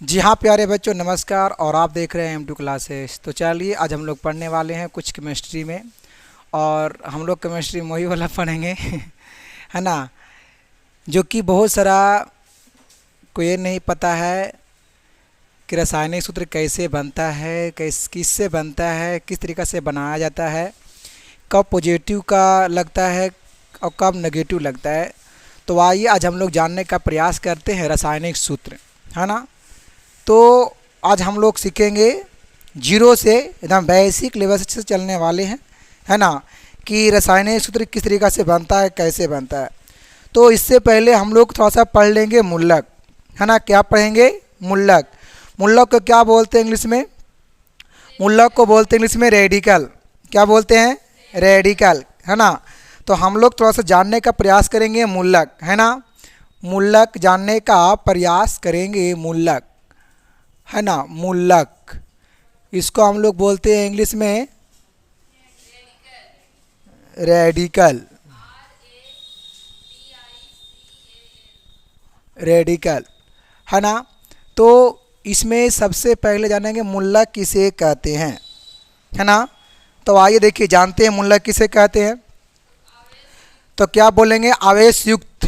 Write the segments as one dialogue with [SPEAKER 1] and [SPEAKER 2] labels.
[SPEAKER 1] जी हाँ प्यारे बच्चों, नमस्कार। और आप देख रहे हैं M2 क्लासेस। तो चलिए आज हम लोग पढ़ने वाले हैं कुछ केमिस्ट्री में। और हम लोग केमिस्ट्री में वही वाला पढ़ेंगे है ना, जो कि बहुत सारा को ये नहीं पता है कि रासायनिक सूत्र कैसे बनता है, किससे बनता है, किस तरीक़ा से बनाया जाता है, कब पॉजिटिव का लगता है और कब नेगेटिव लगता है। तो आइए आज हम लोग जानने का प्रयास करते हैं रासायनिक सूत्र, है ना। तो आज हम लोग सीखेंगे जीरो से, एकदम बेसिक लेवल से चलने वाले हैं, है ना, कि रासायनिक सूत्र किस तरीक़ा से बनता है, कैसे बनता है। तो इससे पहले हम लोग थोड़ा सा पढ़ लेंगे मुल्लक, है ना। क्या पढ़ेंगे? मुल्लक। मुल्लक को क्या बोलते हैं इंग्लिश में? मुल्लक को बोलते हैं इंग्लिश में रेडिकल। क्या बोलते हैं? रेडिकल, है ना। तो हम लोग थोड़ा सा जानने का प्रयास करेंगे मुल्लक, है ना। मुल्लक जानने का प्रयास करेंगे, मुल्लक, है ना। मुल्लक, इसको हम लोग बोलते हैं इंग्लिश में रेडिकल। रेडिकल, है ना। तो इसमें सबसे पहले जानेंगे मुल्लक किसे कहते हैं, है ना। तो आइए देखिए, जानते हैं मुल्लक किसे कहते हैं। तो क्या बोलेंगे? आवेश युक्त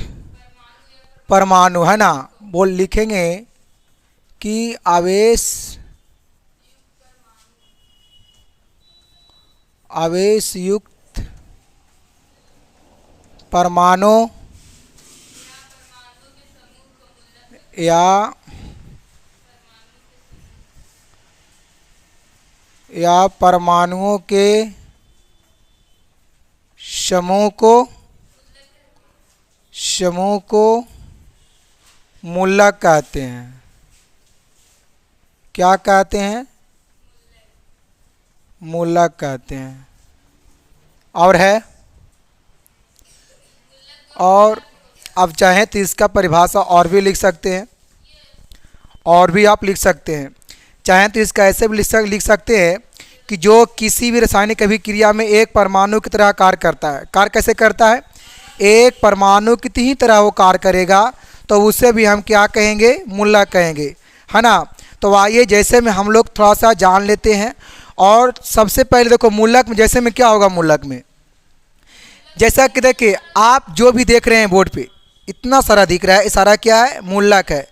[SPEAKER 1] परमाणु, है ना। बोल लिखेंगे कि आवेश युक्त परमाणु या परमाणुओं के समूह को मुल्लक कहते हैं। क्या कहते हैं? मुल्लक कहते हैं। और है, और अब चाहें तो इसका परिभाषा और भी लिख सकते हैं, और भी आप लिख सकते हैं। चाहें तो इसका ऐसे भी लिख सकते हैं कि जो किसी भी रासायनिक अभिक्रिया में एक परमाणु की तरह कार्य करता है। कार्य कैसे करता है? एक परमाणु की ही तरह वो कार्य करेगा, तो उसे भी हम क्या कहेंगे? मुल्लक कहेंगे, है ना। तो आइए जैसे में हम लोग थोड़ा सा जान लेते हैं। और सबसे पहले देखो मुल्लक में, जैसे में क्या होगा मुल्लक में, जैसा कि देखिए आप जो भी देख रहे हैं बोर्ड पे इतना सारा दिख रहा है, ये सारा क्या है? मुल्लक है।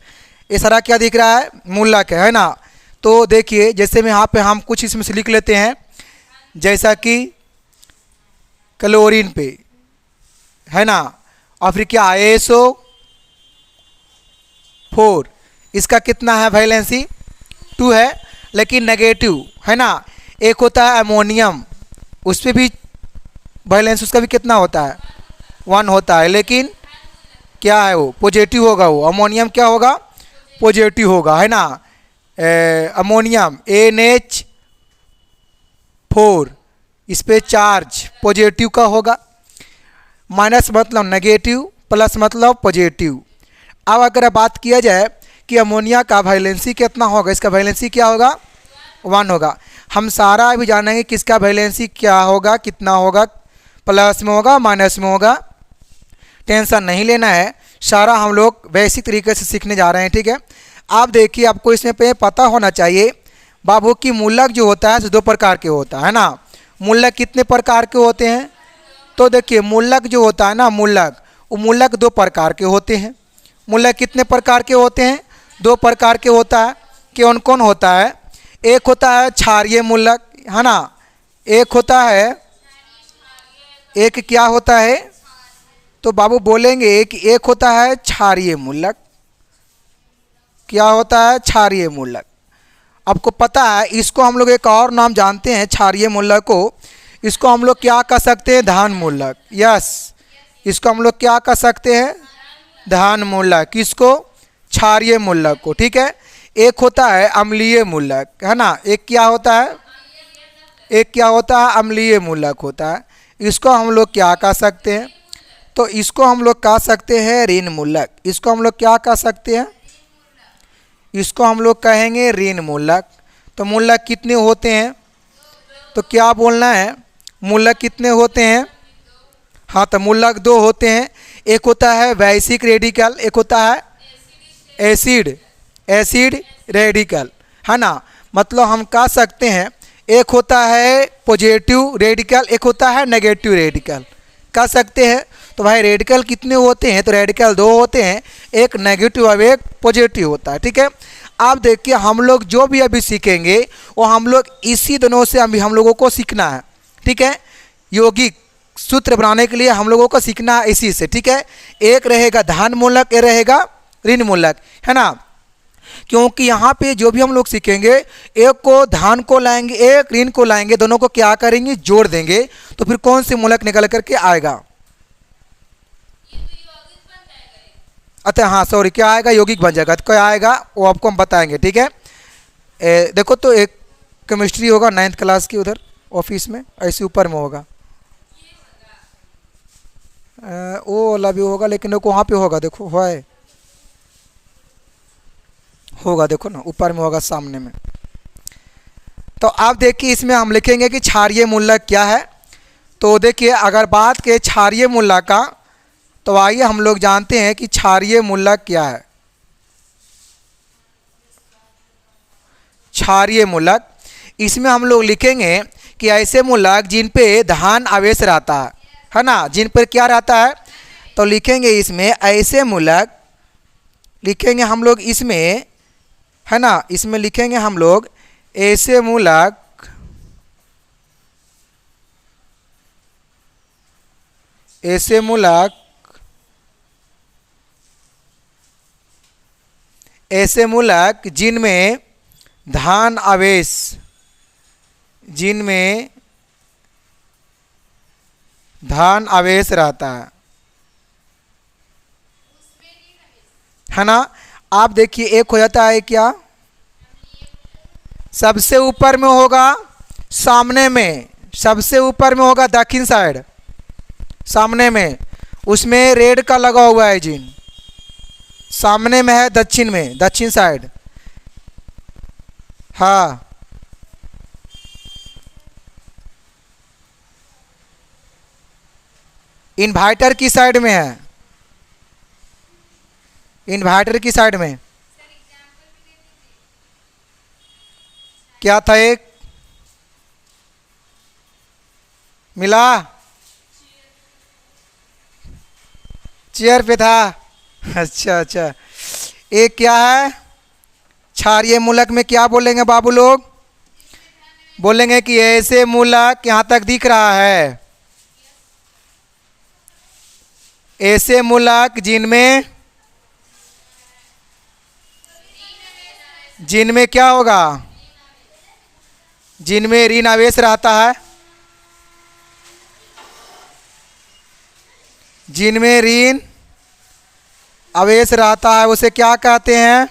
[SPEAKER 1] ये सारा क्या दिख रहा है? मुल्लक है ना। तो देखिए जैसे में यहाँ पे हम कुछ इसमें से लिख लेते हैं, जैसा कि क्लोरीन पे, है ना। और फिर क्या? SO4, इसका कितना है? वैलेंसी 2 है, लेकिन नेगेटिव, है ना। एक होता है अमोनियम, उस पर भी वैलेंस उसका भी कितना होता है? 1 होता है, लेकिन क्या है? वो पॉजिटिव होगा। वो अमोनियम क्या होगा? पॉजिटिव होगा, है ना। अमोनियम NH4, इस पे चार्ज पॉजिटिव का होगा। माइनस मतलब नेगेटिव, प्लस मतलब पॉजिटिव। अब अगर बात किया जाए कि अमोनिया का वैलेंसी कितना होगा, इसका वैलेंसी क्या होगा? 1 होगा। हम सारा अभी जानेंगे कि इसका वैलेंसी क्या होगा, कितना होगा, प्लस में होगा, माइनस में होगा। टेंशन नहीं लेना है, सारा हम लोग बेसिक तरीके से सीखने जा रहे हैं, ठीक है। आप देखिए, आपको इसमें पे पता होना चाहिए बाबू कि मुल्लक जो होता है 2 प्रकार के होता है ना। मुल्लक कितने प्रकार के होते हैं? तो देखिए मुल्लक जो होता है ना, वो मुल्लक 2 प्रकार के होते हैं। मुल्लक कितने प्रकार के होते हैं? 2 प्रकार के होता है। कौन कौन होता है? एक होता है क्षारीय मुल्लक, है ना। एक होता है, एक क्या होता है? तो बाबू बोलेंगे कि एक होता है क्षारीय मुल्लक। क्या होता है? क्षारीय मुल्लक। आपको पता है, इसको हम लोग एक और नाम जानते हैं क्षारीय मुल्लक को। इसको हम लोग क्या कह सकते हैं? धान मुल्लक। यस, इसको हम लोग क्या कह सकते हैं? धान मुल्लक। किसको? क्षारीय मुल्लक को, ठीक है। एक होता है अम्लीय मुल्लक, है ना। एक क्या होता है? एक क्या होता है? अम्लीय मुल्लक होता है। इसको हम लोग क्या कह सकते हैं? तो इसको हम लोग कह सकते हैं ऋण मुल्लक। इसको हम लोग क्या कह सकते हैं? इसको हम लोग कहेंगे ऋण मुल्लक। तो मुल्लक कितने होते हैं? तो क्या बोलना है? मुल्लक कितने होते हैं? हाँ, तो मुल्लक 2 होते हैं। एक होता है वैशिक रेडिकल, एक होता है एसिड एसिड रेडिकल, है ना। मतलब हम कह सकते हैं एक होता है पॉजिटिव रेडिकल, एक होता है नेगेटिव रेडिकल, कह सकते हैं। तो भाई रेडिकल कितने होते हैं, तो रेडिकल 2 होते हैं, एक नेगेटिव और एक पॉजिटिव होता है, ठीक है। आप देखिए हम लोग जो भी अभी सीखेंगे वो हम लोग इसी दोनों से अभी हम लोगों को सीखना है, ठीक है। यौगिक सूत्र बनाने के लिए हम लोगों को सीखना है इसी से, ठीक है। एक रहेगा धन मूलक, एक रहेगा ऋण मूलक, है ना। क्योंकि यहाँ पे जो भी हम लोग सीखेंगे एक को धन को लाएंगे, एक ऋण को लाएंगे, दोनों को क्या करेंगे, जोड़ देंगे, तो फिर कौन सी मूलक निकल करके आएगा। अच्छा हाँ सॉरी, क्या आएगा, यौगिक बन जाएगा। तो क्या आएगा वो आपको हम बताएंगे, ठीक है। देखो तो एक केमिस्ट्री होगा 9th क्लास की उधर ऑफिस में, ऐसे ऊपर में होगा, वो वाला भी होगा, लेकिन देखो वहाँ पे होगा, देखो होगा देखो ना, ऊपर में होगा सामने में। तो आप देखिए इसमें हम लिखेंगे कि क्षारीय मूलक क्या है। तो देखिए अगर बात के क्षारीय मूलक का, तो आइए हम लोग जानते हैं कि क्षारीय मूलक क्या है। क्षारीय मूलक, इसमें हम लोग लिखेंगे कि ऐसे मूलक जिन पे धन आवेश रहता है ना, जिन पर क्या रहता है, तो लिखेंगे इसमें ऐसे मूलक, लिखेंगे हम लोग इसमें, है ना, इसमें लिखेंगे हम लोग ऐसे मूलक, ऐसे मूलक, ऐसे मूलक जिनमें धन आवेश, जिनमें धन आवेश रहता है ना। आप देखिए एक हो जाता है क्या, सबसे ऊपर में होगा सामने में, सबसे ऊपर में होगा दक्षिण साइड, सामने में उसमें रेड का लगा हुआ है जिन, सामने में है दक्षिण में, दक्षिण साइड, हाँ इन्वर्टर की साइड में है, इन्वर्टर की साइड में क्या था, एक मिला, चेयर पे था, अच्छा अच्छा। एक क्या है, क्षारीय मूलक में क्या बोलेंगे बाबू लोग, बोलेंगे कि ऐसे मूलक, यहाँ तक दिख रहा है, ऐसे मूलक जिनमें, जिनमें क्या होगा, जिनमें ऋण आवेश रहता है, जिनमें ऋण आवेश रहता है उसे क्या कहते हैं।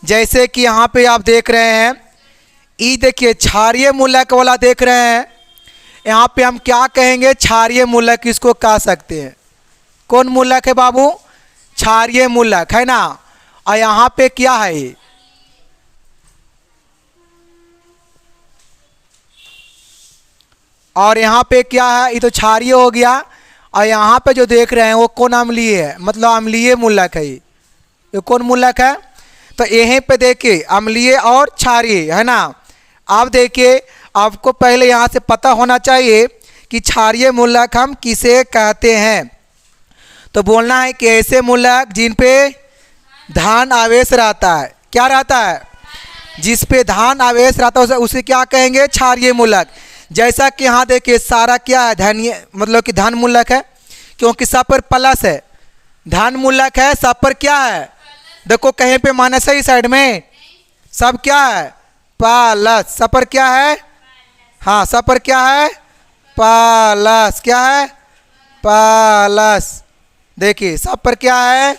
[SPEAKER 1] जैसे कि यहाँ पे आप देख रहे हैं, ई देखिए क्षारीय मूलक वाला देख रहे हैं, यहाँ पे हम क्या कहेंगे, क्षारीय मूलक इसको कह सकते हैं। कौन मूलक है बाबू, क्षारीय मूलक, है ना। और यहाँ पे क्या है ये, और यहाँ पे क्या है, ये तो क्षारीय हो गया। और यहाँ पे जो देख रहे हैं वो कौन अम्लीय है, मतलब अम्लीय मूलक है, ये कौन मूलक है, तो यहीं पे देखिए अम्लीय और क्षारीय, है ना। आप देखिए आपको पहले यहाँ से पता होना चाहिए कि क्षारीय मूलक हम किसे कहते हैं। तो बोलना है कि ऐसे मूलक जिन पे धन आवेश रहता है, क्या रहता है, जिस पे धन आवेश रहता है उसे क्या कहेंगे, क्षारीय मूलक। जैसा कि यहाँ देखिए सारा क्या है, धन, मतलब कि धन मूलक है, क्योंकि सब पर प्लस है, धन मूलक है, सब पर क्या है, देखो कहीं पे माइनस है, साइड में सब क्या है, प्लस, सब पर क्या है, हाँ सब पर क्या है, प्लस, क्या है, प्लस, देखिए सब पर क्या है,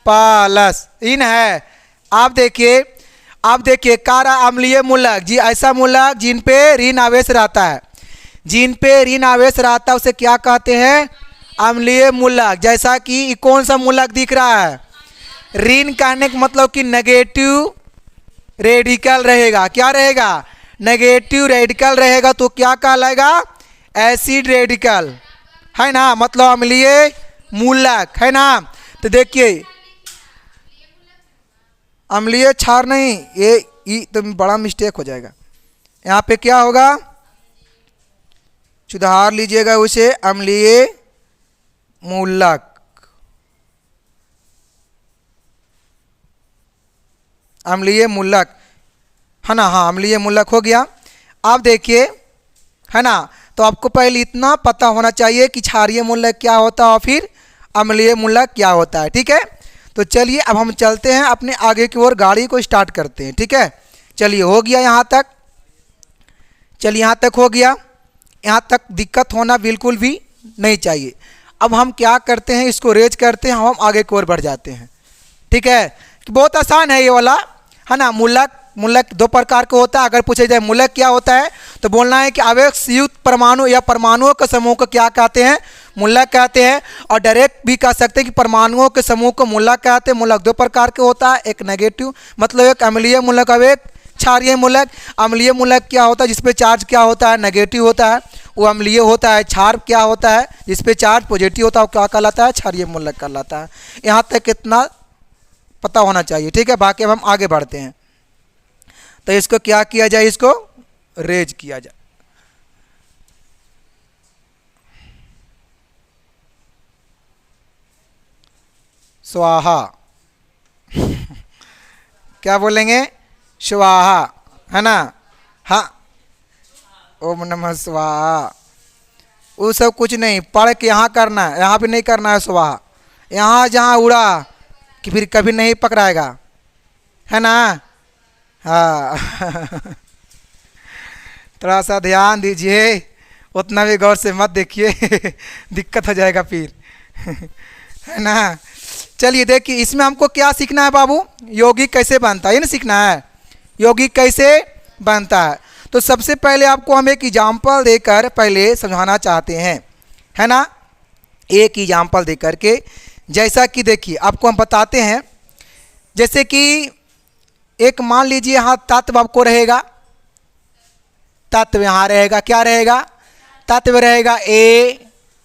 [SPEAKER 1] प्लस, इन है। आप देखिए कारा अम्लीय मूलक, जी ऐसा मूलक जिन पे ऋण आवेश रहता है, जिन पे ऋण आवेश रहता है उसे क्या कहते हैं, अम्लीय मूलक। जैसा कि कौन सा मूलक दिख रहा है, ऋण कहने का मतलब कि नेगेटिव रेडिकल रहेगा, क्या रहेगा, नेगेटिव रेडिकल रहेगा, तो क्या कहलाएगा, एसिड रेडिकल, है ना, मतलब अम्लीय मूलक, है ना। तो देखिए अम्लीय क्षार नहीं, ये ई तो बड़ा मिस्टेक हो जाएगा। यहाँ पे क्या होगा, सुधार लीजिएगा उसे, अम्लीय मूलक। अम्लीय मूलक है ना, हाँ अम्लीय मूलक हो गया। आप देखिए है ना, तो आपको पहले इतना पता होना चाहिए कि क्षारीय मूलक क्या होता है और फिर अम्लीय मूलक क्या होता है। ठीक है, तो चलिए अब हम चलते हैं अपने आगे की ओर, गाड़ी को स्टार्ट करते हैं। ठीक है, चलिए हो गया यहाँ तक, चलिए यहाँ तक हो गया, यहाँ तक दिक्कत होना बिल्कुल भी नहीं चाहिए। अब हम क्या करते हैं, इसको रेज करते हैं, हम आगे की ओर बढ़ जाते हैं। ठीक है, बहुत आसान है ये वाला है ना। मूलक, मूलक दो प्रकार का होता है। अगर पूछे जाए मूलक क्या होता है तो बोलना है कि आवेशयुक्त परमाणु या परमाणुओं के समूह को क्या कहते हैं, मूलक कहते हैं। और डायरेक्ट भी कह सकते हैं कि परमाणुओं के समूह को मूलक कहते हैं। मूलक दो प्रकार के होता है, एक नेगेटिव मतलब एक अम्लीय मूलक और एक क्षारीय मूलक। अम्लीय मूलक क्या होता है, जिसपे चार्ज क्या होता है, नेगेटिव होता है, वो अम्लीय होता है। क्षार क्या होता है, जिसपे चार्ज पॉजिटिव होता है, वो क्या कहलाता है, क्षारीय मूलक कहलाता है। यहाँ तक कितना पता होना चाहिए। ठीक है, बाकी अब हम आगे बढ़ते हैं। तो इसको क्या किया जाए, इसको रेज किया जाए। स्वाहा क्या बोलेंगे, स्वाहा है ना, हाँ ओम नमः स्वाहा। वो सब कुछ नहीं, पढ़ के यहाँ करना है, यहाँ भी नहीं करना है स्वाहा। यहाँ जहाँ उड़ा कि फिर कभी नहीं पकड़ाएगा, है ना। हाँ थोड़ा सा ध्यान दीजिए, उतना भी गौर से मत देखिए दिक्कत हो जाएगा फिर है ना। चलिए देखिए, इसमें हमको क्या सीखना है बाबू, यौगिक कैसे बनता है, ये ना सीखना है, यौगिक कैसे बनता है। तो सबसे पहले आपको हम एक एग्जाम्पल देकर पहले समझाना चाहते हैं, है ना। एक एग्जाम्पल दे करके, जैसा कि देखिए आपको हम बताते हैं, जैसे कि एक मान लीजिए यहाँ तत्व आपको रहेगा, तत्व यहाँ रहेगा, क्या रहेगा, तत्व रहेगा ए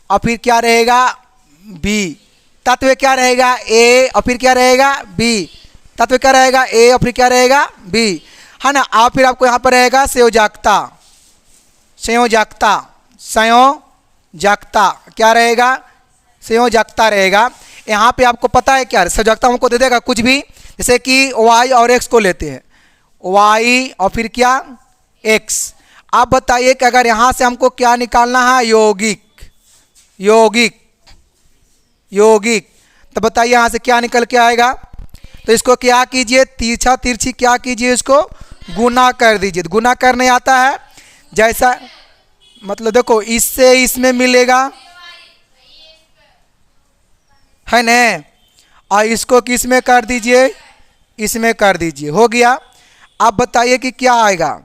[SPEAKER 1] और फिर क्या रहेगा बी। तत्व क्या रहेगा ए और फिर क्या रहेगा बी, तत्व क्या रहेगा ए और फिर क्या रहेगा बी, है ना। और फिर आपको यहाँ पर रहेगा संयोजकता, संयोजकता, संयोजकता क्या रहेगा, संयोजकता रहेगा। यहाँ पे आपको पता है क्या, संयोजकता हमको दे देगा कुछ भी, जैसे कि y और x को लेते हैं, y और फिर क्या x। आप बताइए कि अगर यहाँ से हमको क्या निकालना है, यौगिक, यौगिक, यौगिक, तो बताइए यहाँ से क्या निकल के आएगा। तो इसको क्या कीजिए, तिरछा तिरछी क्या कीजिए, इसको गुना कर दीजिए। गुना करने आता है, जैसा मतलब देखो इससे इसमें मिलेगा, है न, और इसको किस में कर दीजिए, इसमें कर दीजिए, हो गया। अब बताइए कि क्या आएगा,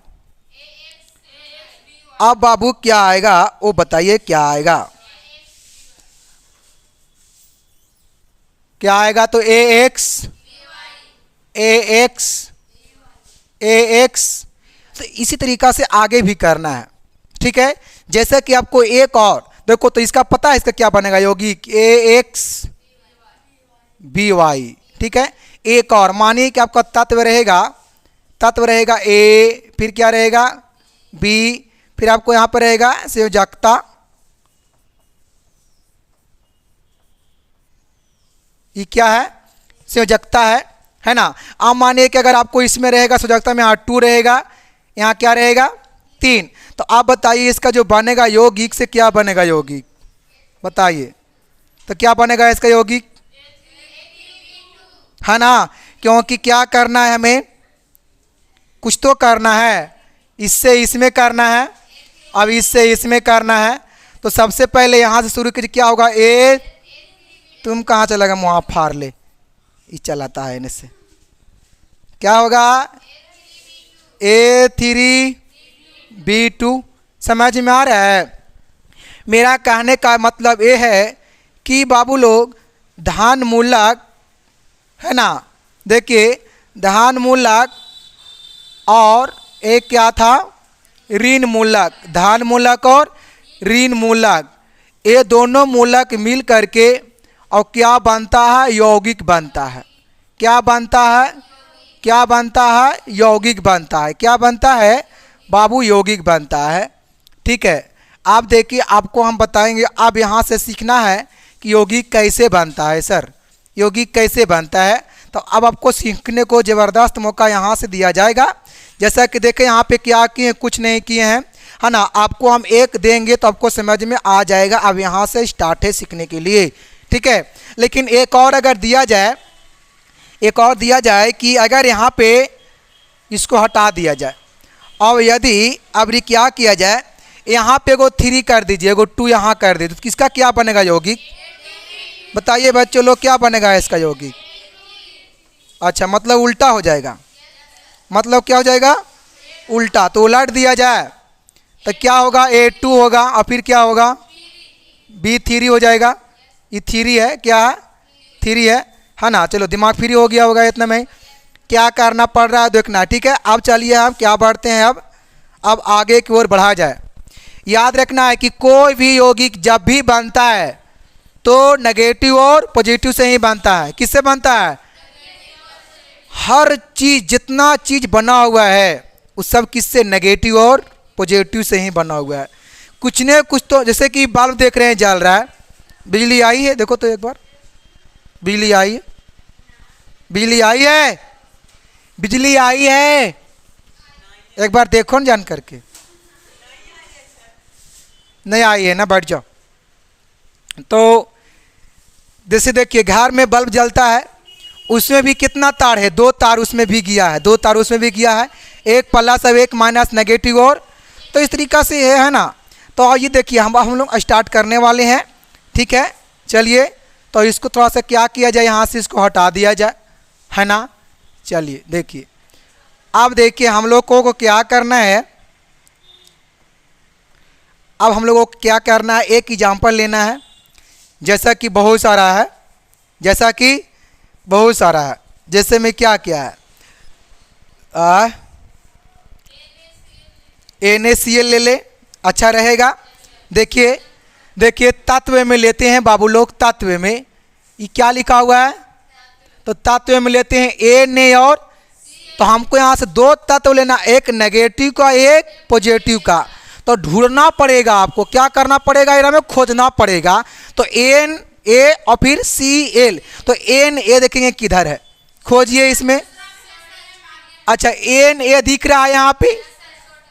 [SPEAKER 1] अब बाबू क्या आएगा वो बताइए, क्या आएगा, क्या आएगा। तो ए एक्स, ए एक्स, ए एक्स। तो इसी तरीका से आगे भी करना है। ठीक है, जैसे कि आपको एक और देखो, तो इसका पता है इसका क्या बनेगा, यौगिक ए एक्स बी वाई। ठीक है, एक और मानिए कि आपका तत्व रहेगा, तत्व रहेगा ए, फिर क्या रहेगा बी, फिर आपको यहाँ पर रहेगा संयोजकता, ये क्या है, संयोजकता है ना। आप मानिए कि अगर आपको इसमें रहेगा संयोजकता में, यहाँ 2 रहेगा, यहाँ क्या रहेगा 3। तो आप बताइए इसका जो बनेगा यौगिक से क्या बनेगा, यौगिक बताइए, तो क्या बनेगा इसका यौगिक, है ना। क्योंकि क्या करना है हमें, कुछ तो करना है, इससे इसमें करना है, अब इससे इसमें करना है। तो सबसे पहले यहाँ से शुरू कीजिए, क्या होगा ए, तुम कहाँ चला गया, वहाँ फाड़ ले, ये चलाता है इनसे, क्या होगा A3B2। समझ में आ रहा है। मेरा कहने का मतलब ये है कि बाबू लोग धान मूलक, है ना, देखिए धान मूलक और एक क्या था ऋण मूलक, धान मूलक और ऋण मूलक, ये दोनों मूलक मिल करके और क्या बनता है, यौगिक बनता है। क्या बनता है, क्या बनता है? यौगिक बनता है। क्या बनता है बाबू? यौगिक बनता है। ठीक है, आप देखिए, आपको हम बताएंगे। अब यहाँ से सीखना है कि यौगिक कैसे बनता है। सर यौगिक कैसे बनता है, तो अब आपको सीखने को ज़बरदस्त मौका यहाँ से दिया जाएगा। जैसा कि देखें यहाँ पे क्या किए, कुछ नहीं किए हैं, है ना। आपको हम एक देंगे तो आपको समझ में आ जाएगा। अब यहाँ से स्टार्ट है सीखने के लिए। ठीक है, लेकिन एक और अगर दिया जाए, एक और दिया जाए कि अगर यहाँ पे इसको हटा दिया जाए और यदि अब क्या किया जाए, यहाँ पे एगो 3 कर दीजिए, एगो 2 यहाँ कर दीजिए, तो किसका क्या बनेगा यौगिक? बताइए बच्चों लोग, क्या बनेगा इसका यौगिक? अच्छा, मतलब उल्टा हो जाएगा। मतलब क्या हो जाएगा? उल्टा। तो उलट दिया जाए तो क्या होगा? A2 होगा और फिर क्या होगा? B3 हो जाएगा। ये 3 है, क्या है? 3 है ना। चलो दिमाग फ्री हो गया होगा इतना में। क्या करना पड़ रहा है देखना। ठीक है, अब चलिए हम क्या बढ़ते हैं, अब आगे की ओर बढ़ा जाए। याद रखना है कि कोई भी यौगिक जब भी बनता है तो नेगेटिव और पॉजिटिव से ही बनता है। किससे बनता है? हर चीज़, जितना चीज़ बना हुआ है उस सब किससे? नेगेटिव और पॉजिटिव से ही बना हुआ है। कुछ न कुछ तो, जैसे कि बल्ब देख रहे हैं जल रहा है, बिजली आई है, देखो तो एक बार, बिजली आई है, बिजली आई है, बिजली आई है, एक बार देखो न जान करके। नहीं आई है ना, बैठ जाओ। तो जैसे देखिए घर में बल्ब जलता है, उसमें भी कितना तार है? 2 तार उसमें भी गया है, 2 तार उसमें भी गया है, एक प्लस और एक माइनस, नेगेटिव और। तो इस तरीक़ा से है ना। तो ये देखिए हम लोग स्टार्ट करने वाले हैं। ठीक है, चलिए तो इसको थोड़ा सा क्या किया जाए, यहाँ से इसको हटा दिया जाए, है ना। चलिए देखिए, अब देखिए हम लोग को क्या करना है। अब हम लोगों को क्या करना है, एक एग्जाम्पल लेना है। जैसा कि बहुत सारा है, जैसा कि बहुत सारा है। जैसे में क्या क्या है, NaCl ले ले, अच्छा रहेगा। देखिए देखिए तत्व में लेते हैं बाबू लोग, तत्व में ये क्या लिखा हुआ है? तो तत्व में लेते हैं Na और, तो हमको यहाँ से 2 तत्व लेना, एक नेगेटिव का एक पॉजिटिव का। तो ढूंढना पड़ेगा आपको, क्या करना पड़ेगा, इधर में खोजना पड़ेगा। तो Na और फिर Cl, तो Na देखेंगे किधर है, खोजिए इसमें। अच्छा Na दिख रहा है यहाँ पे,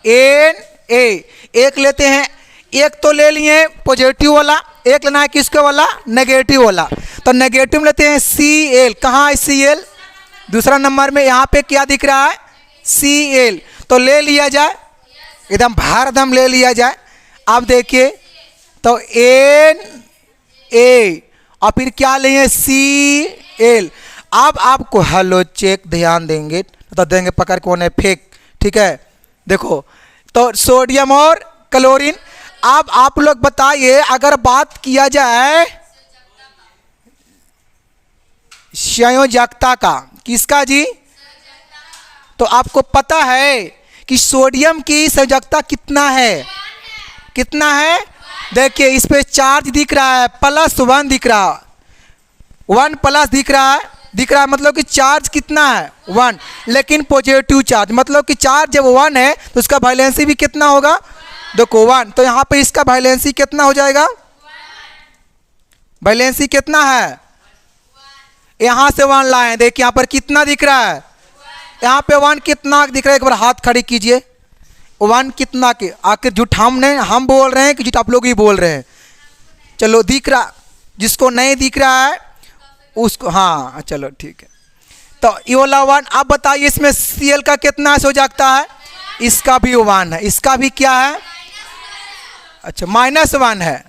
[SPEAKER 1] Na एक लेते हैं, एक तो ले लिए पॉजिटिव वाला, एक लेना है किसके वाला? नेगेटिव वाला। तो नेगेटिव लेते हैं Cl, कहाँ है Cl? दूसरा नंबर में यहाँ पे क्या दिख रहा है? Cl, तो ले लिया जाए, एकदम भारदम ले लिया जाए। अब देखिए तो Na और फिर क्या लेंगे? Cl। अब आपको हेलो चेक ध्यान देंगे तो देंगे पकड़ कौन है फेंक। ठीक है, देखो तो सोडियम और क्लोरीन। अब आप लोग बताइए, अगर बात किया जाए संयोजकता का, किसका जी? तो आपको पता है कि सोडियम की संयोजकता कितना है? कितना है? देखिए इस पे चार्ज दिख रहा है, +1 दिख रहा है, 1 प्लस दिख रहा है, मतलब कि चार्ज कितना है? 1। लेकिन पॉजिटिव चार्ज, मतलब कि चार्ज जब 1 है तो उसका वैलेंसी भी कितना होगा? देखो 1। तो यहाँ पे इसका वैलेंसी कितना हो जाएगा? वैलेंसी कितना है? यहाँ से 1 लाए, देखिए यहाँ पर कितना दिख रहा है? यहाँ पे 1 कितना दिख रहा है? एक बार हाथ खड़ी कीजिए, 1 कितना के? आखिर झूठ हम बोल रहे हैं कि झूठ आप लोग ही बोल रहे हैं? चलो दिख रहा, जिसको नहीं दिख रहा है उसको, हाँ चलो ठीक है। तो ये वाला 1। आप बताइए इसमें Cl का कितना हो जाता है? इसका भी 1 है, इसका भी क्या है? अच्छा -1 है,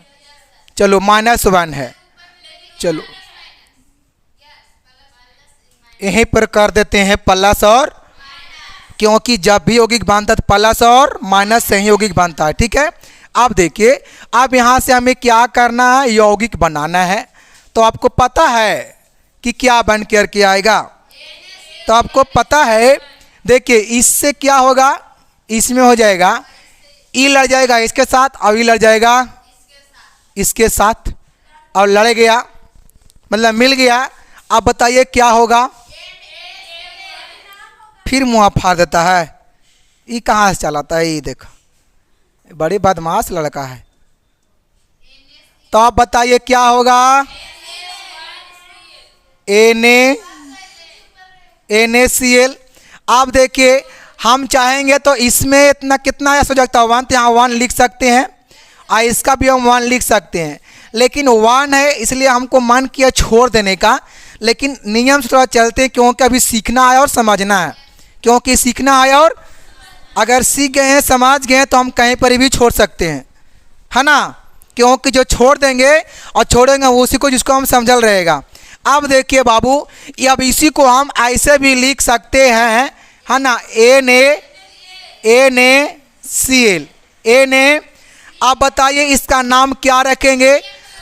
[SPEAKER 1] चलो -1 है। चलो यहीं पर कर देते हैं प्लस और, क्योंकि जब भी यौगिक बनता है तो प्लस और माइनस से ही यौगिक बनता है। ठीक है, अब देखिए अब यहाँ से हमें क्या करना है? यौगिक बनाना है। तो आपको पता है कि क्या बन करके आएगा? तो आपको पता है, देखिए इससे क्या होगा? इसमें हो जाएगा ई लड़ जाएगा इसके साथ, और ई लड़ जाएगा इसके साथ, और लड़ गया मतलब मिल गया। अब बताइए क्या होगा? फिर मुँह फाड़ देता है। ये कहाँ से चलाता है? ये देखो बड़ी बदमाश लड़का है। तो आप बताइए क्या होगा? NaCl। आप देखिए हम चाहेंगे तो इसमें इतना कितना ऐसा हो जाता है 1, तो यहाँ 1 लिख सकते हैं और इसका भी हम 1 लिख सकते हैं, लेकिन 1 है इसलिए हमको मन किया छोड़ देने का, लेकिन नियम से थोड़ा चलते हैं क्योंकि अभी सीखना है और समझना है। क्योंकि सीखना है और अगर सीख गए हैं समझ गए हैं तो हम कहीं पर भी छोड़ सकते हैं, है ना। क्योंकि जो छोड़ देंगे और छोड़ेंगे उसी को जिसको हम समझल रहेगा। अब देखिए बाबू, अब इसी को हम ऐसे भी लिख सकते हैं, है ना, NaCl। आप बताइए इसका नाम क्या रखेंगे?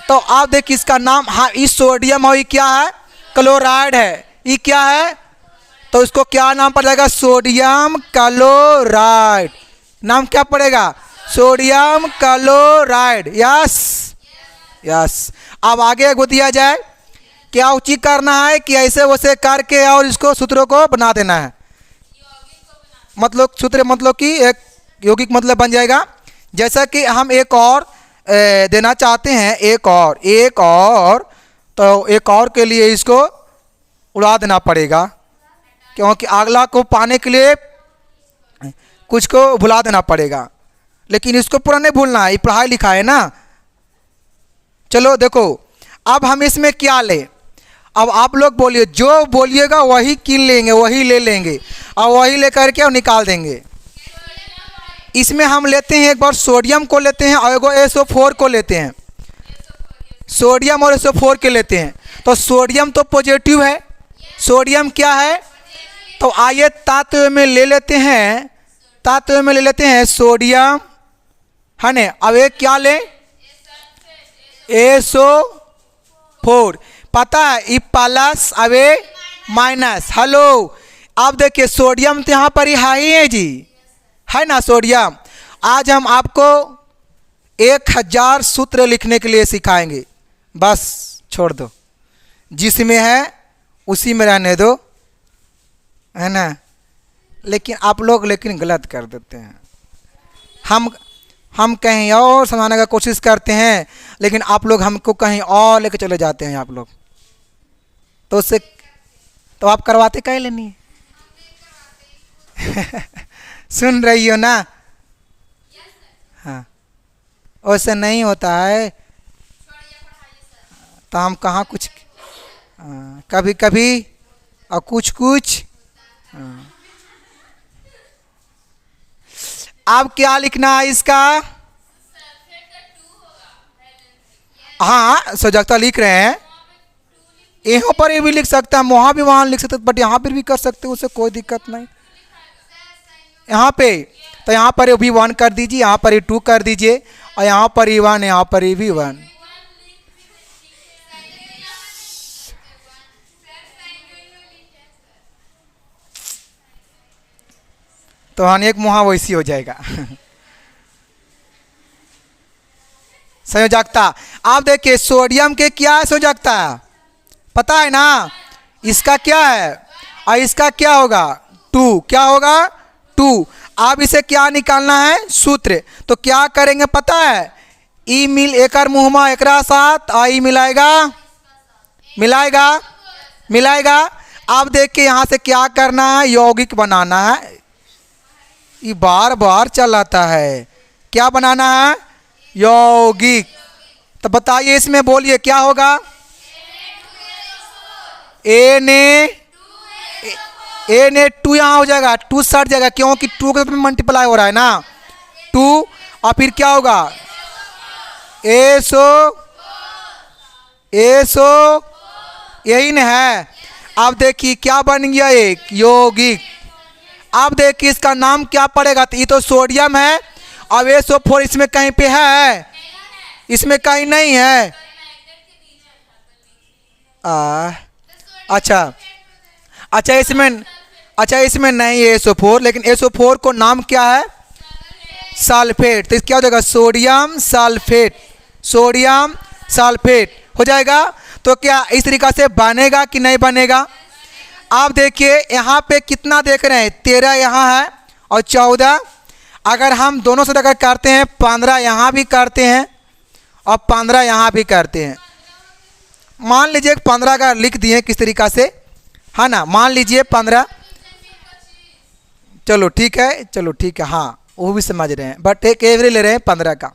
[SPEAKER 1] तो आप देखिए इसका नाम, हाँ इस सोडियम और ये क्या है? क्लोराइड है। ये क्या है? तो इसको क्या नाम पड़ जाएगा? Sodium chloride. नाम क्या पड़ेगा? Sodium chloride. Yes yes. अब आगे को दिया जाए, क्या उचित करना है कि ऐसे वैसे करके और इसको सूत्रों को बना देना है? मतलब सूत्र मतलब कि एक यौगिक मतलब बन जाएगा। जैसा कि हम एक और देना चाहते हैं, एक और तो एक और के लिए इसको उड़ा देना पड़ेगा, क्योंकि अगला को पाने के लिए कुछ को भुला देना पड़ेगा, लेकिन इसको पूरा नहीं भूलना है, ये पढ़ाई लिखा है ना। चलो देखो अब हम इसमें क्या लें? अब आप लोग बोलिए, जो बोलिएगा वही कीन लेंगे, वही ले लेंगे और वही लेकर के और निकाल देंगे। इसमें हम लेते हैं एक बार सोडियम को लेते हैं और एगो SO4 को लेते हैं। सोडियम और SO4 के लेते हैं। तो सोडियम तो पॉजिटिव है, सोडियम क्या है? तो आइए तत्व में ले लेते हैं, तत्व में ले लेते हैं सोडियम, है ना। अब एक क्या लें? SO4। पता है E plus away minus. Hello, अब देखिए सोडियम तो यहाँ पर ही है जी, है ना सोडियम। आज हम आपको 1000 सूत्र लिखने के लिए सिखाएंगे, बस छोड़ दो, जिसमें है उसी में रहने दो, है ना। लेकिन आप लोग गलत कर देते हैं। हम कहीं और समझाने का कोशिश करते हैं, लेकिन आप लोग हमको कहीं और लेके चले जाते हैं आप लोग। तो उससे तो आप करवाते कहीं लेनी है। सुन रही हो ना? हाँ, वैसे नहीं होता है तो हम कहाँ कुछ कभी कभी और कुछ कुछ। अब क्या लिखना है इसका? हाँ सजगता लिख रहे हैं, यहाँ पर भी लिख सकते हैं, वहाँ भी वहाँ लिख सकते हैं, बट यहाँ पर भी कर सकते हैं, उससे कोई दिक्कत नहीं। यहाँ पे तो यहाँ पर भी 1 कर दीजिए, यहाँ पर ही 2 कर दीजिए और यहाँ पर ही 1, यहाँ पर ही भी 1। तो हाँ एक मुहा वैसी हो जाएगा। संयोजकता आप देखिए सोडियम के क्या है संयोजकता पता है ना, इसका क्या है और इसका क्या होगा 2, क्या होगा 2। अब इसे क्या निकालना है सूत्र, तो क्या करेंगे पता है, ई मिल एकर मुहमा एकरा साथ आई मिलाएगा मिलाएगा मिलाएगा। अब देखिए यहाँ से क्या करना है, यौगिक बनाना है। ये बार बार चलाता है, क्या बनाना है यौगिक। तो बताइए इसमें बोलिए क्या होगा, Na2 यहाँ हो जाएगा, 2 सट जाएगा क्योंकि 2 के मल्टीप्लाई हो रहा है ना 2, और फिर क्या होगा एसो यही न है। अब देखिए क्या बन गया एक यौगिक। अब देखिए इसका नाम क्या पड़ेगा, तो ये तो सोडियम है, अब SO4 इसमें कहीं पे है, इसमें कहीं नहीं है। अच्छा इसमें नहीं है SO4, लेकिन SO4 को नाम क्या है सल्फेट, तो क्या हो जाएगा सोडियम सल्फेट हो जाएगा। तो क्या इस तरीक़ा से बनेगा कि नहीं बनेगा। आप देखिए यहाँ पे कितना देख रहे हैं, 13 यहाँ है और 14, अगर हम दोनों से अगर करते हैं 15 यहाँ भी करते हैं और 15 यहाँ भी करते हैं। मान लीजिए 15 का लिख दिए किस तरीक़ा से, है ना, मान लीजिए 15, चलो ठीक है, चलो ठीक है, हाँ वो भी समझ रहे हैं, बट एक एवरेज ले रहे हैं 15 का।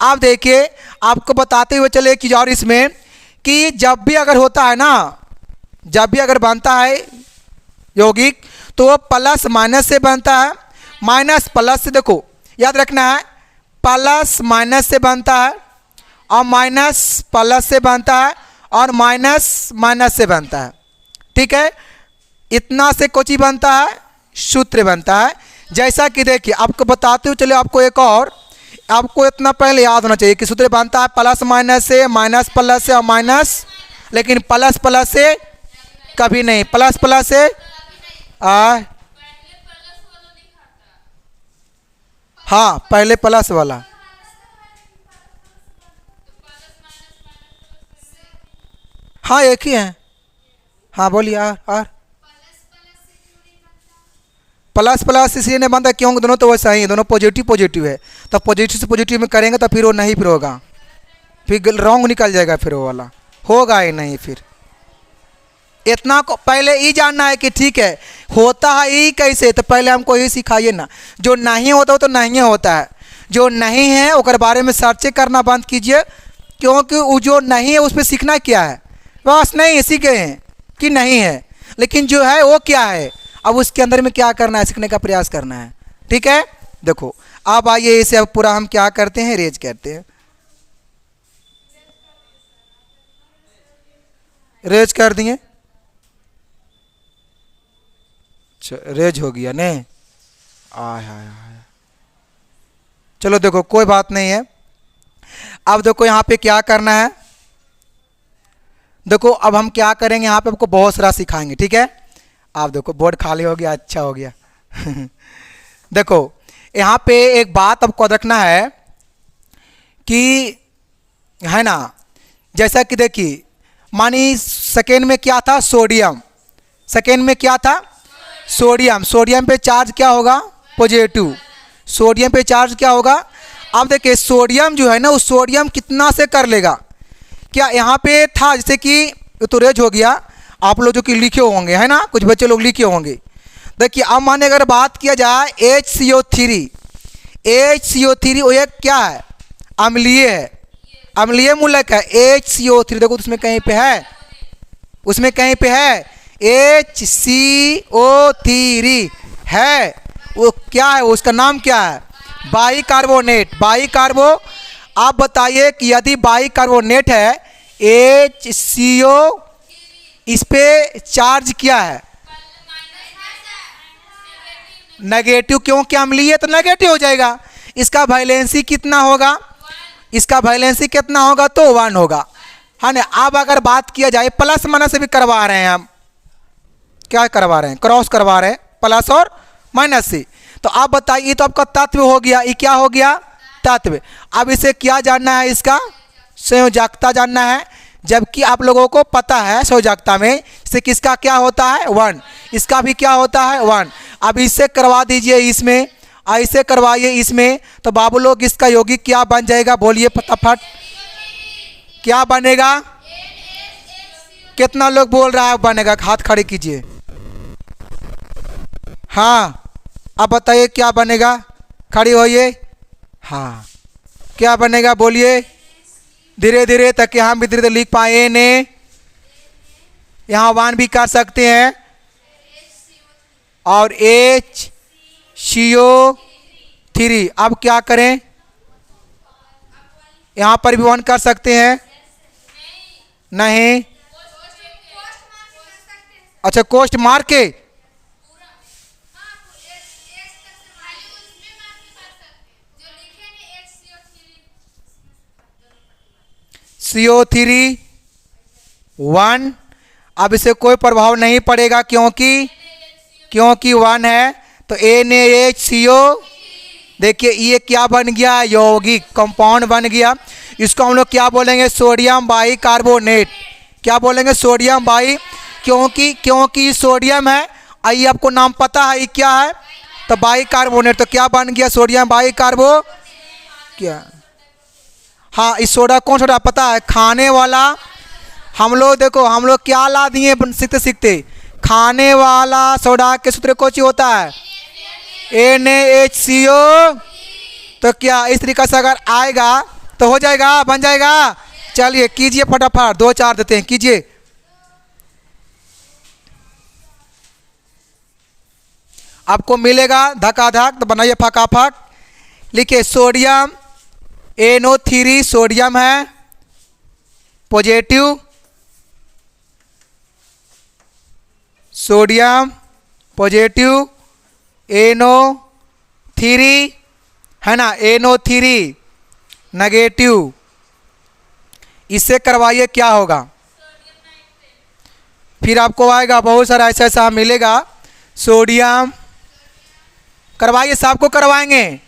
[SPEAKER 1] आप देखिए आपको बताते हुए चले कि और इसमें कि जब भी अगर होता है ना, जब भी अगर बनता है यौगिक तो वो प्लस माइनस से बनता है, माइनस प्लस से, देखो याद रखना है, प्लस माइनस से बनता है और माइनस प्लस से बनता है और माइनस माइनस से बनता है। ठीक है, इतना से कोची बनता है, सूत्र बनता है। जैसा कि देखिए आपको बताते हुए चलो, आपको एक और, आपको इतना पहले याद होना चाहिए कि सूत्र बनता है प्लस माइनस से, माइनस प्लस से और माइनस, लेकिन प्लस प्लस से कभी नहीं, प्लस प्लस से हाँ पहले प्लस वाला, हाँ एक ही है, हाँ बोलिए। और प्लस प्लस इसलिए नहीं बनता क्योंकि दोनों तो वैसा ही है, दोनों पॉजिटिव पॉजिटिव है, तो पॉजिटिव से पॉजिटिव में करेंगे तो फिर वो नहीं फिर होगा, फिर रॉन्ग निकल जाएगा, फिर वो वाला होगा ही नहीं। फिर इतना को पहले ये जानना है कि ठीक है होता है ये कैसे, तो पहले हमको ये सिखाइए ना, जो नहीं होता वो तो नहीं होता है, जो नहीं है उसके बारे में सर्च करना बंद कीजिए, क्योंकि वो जो नहीं है उस पर सीखना क्या है, बस नहीं सीखे हैं कि नहीं है, लेकिन जो है वो क्या है, अब उसके अंदर में क्या करना है, सीखने का प्रयास करना है। ठीक है, देखो अब आइए इसे अब पूरा हम क्या करते हैं, रेज करते हैं, रेज कर दिए, रेज हो गया ने, आय हाय हाय, चलो देखो कोई बात नहीं है। अब देखो यहाँ पे क्या करना है, देखो अब हम क्या करेंगे, यहाँ पे आपको बहुत सारा सिखाएंगे। ठीक है, आप देखो बोर्ड खाली हो गया, अच्छा हो गया देखो यहाँ पे एक बात आपको रखना है कि, है ना, जैसा कि देखिए मानी सेकेंड में क्या था, सोडियम, सेकेंड में क्या था, सोडियम, सोडियम पे चार्ज क्या होगा, पॉजिटिव, सोडियम पे चार्ज क्या होगा। अब देखिए सोडियम जो है ना, उस सोडियम कितना से कर लेगा, क्या यहाँ पे था जैसे कि तो रेज हो गया, आप लोग जो कि लिखे होंगे, है ना, कुछ बच्चे लोग लिखे होंगे। देखिए अब माने अगर बात किया जाए HCO3, HCO3 वो एक क्या है, अम्लीय है, अम्लीय मूलक है HCO3, देखो उसमें कहीं पे है, उसमें कहीं पे है HCO3 है, वो क्या है, उसका नाम क्या है, बाइकार्बोनेट, बाइकार्बो। आप बताइए कि यदि बाइकार्बोनेट है HCO, इस पे चार्ज क्या है, नेगेटिव, क्योंकि अम्लीय तो नेगेटिव हो जाएगा, इसका वैलेंसी कितना होगा, इसका वैलेंसी कितना होगा, तो 1 होगा, है ना। अब अगर बात किया जाए प्लस माइनस से भी करवा रहे हैं हम, क्या करवा रहे हैं, क्रॉस करवा रहे हैं प्लस और माइनस से, तो आप बताइए, तो आपका तत्व हो गया, ये क्या हो गया, तत्व। अब इसे क्या जानना है, इसका संयोजकता जानना है, जबकि आप लोगों को पता है संयोजकता में से किसका क्या होता है 1, इसका भी क्या होता है 1। अब इससे करवा दीजिए इसमें, ऐसे करवाइए इसमें, तो बाबू लोग इसका यौगिक क्या बन जाएगा, बोलिए फटाफट, क्या बनेगा, कितना लोग बोल रहा है बनेगा, हाथ खड़े कीजिए, हाँ अब बताइए क्या बनेगा, खड़ी होइए, हाँ क्या बनेगा बोलिए धीरे धीरे, ताकि हम भी धीरे धीरे लिख पाए ने, यहाँ 1 भी कर सकते हैं और HCO3। अब क्या करें, यहाँ पर भी 1 कर सकते हैं, नहीं, अच्छा कोष्ट मार के, CO3 1, अब इसे कोई प्रभाव नहीं पड़ेगा क्योंकि 1 है, तो NaHCO, देखिए ये क्या बन गया, यौगिक कंपाउंड बन गया, इसको हम लोग क्या बोलेंगे, सोडियम बाइकार्बोनेट, क्या बोलेंगे, सोडियम क्योंकि सोडियम है, आइए आपको नाम पता है ये क्या है, तो बाइकार्बोनेट। तो क्या बन गया? सोडियम बाइकार्बो क्या? हाँ, इस सोडा कौन सोडा पता है? खाने वाला। हम लोग देखो, हम लोग क्या ला दिए सीखते सीखते, खाने वाला सोडा के सूत्र कौन सी होता है? NaHCO। तो क्या इस तरीका से अगर आएगा तो हो जाएगा, बन जाएगा। चलिए कीजिए फटाफट, 2 4 देते हैं, कीजिए। आपको मिलेगा धकाधक, तो बनाइए फटाफट। लिखिए सोडियम NO3 सोडियम है पॉजिटिव, सोडियम पॉजिटिव, NO3 है ना, NO3 नेगेटिव। इससे करवाइए क्या होगा? फिर आपको आएगा बहुत सारा ऐसा ऐसा मिलेगा। सोडियम करवाइए, सबको करवाएंगे।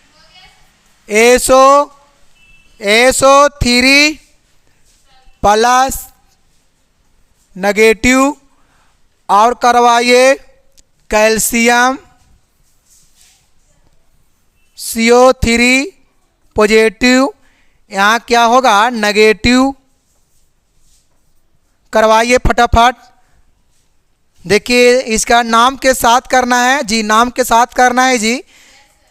[SPEAKER 1] SO3 प्लस नेगेटिव, और करवाइए कैल्शियम CO3 पॉजिटिव, यहाँ क्या होगा? नेगेटिव। करवाइए फटाफट। देखिए इसका नाम के साथ करना है जी, नाम के साथ करना है जी,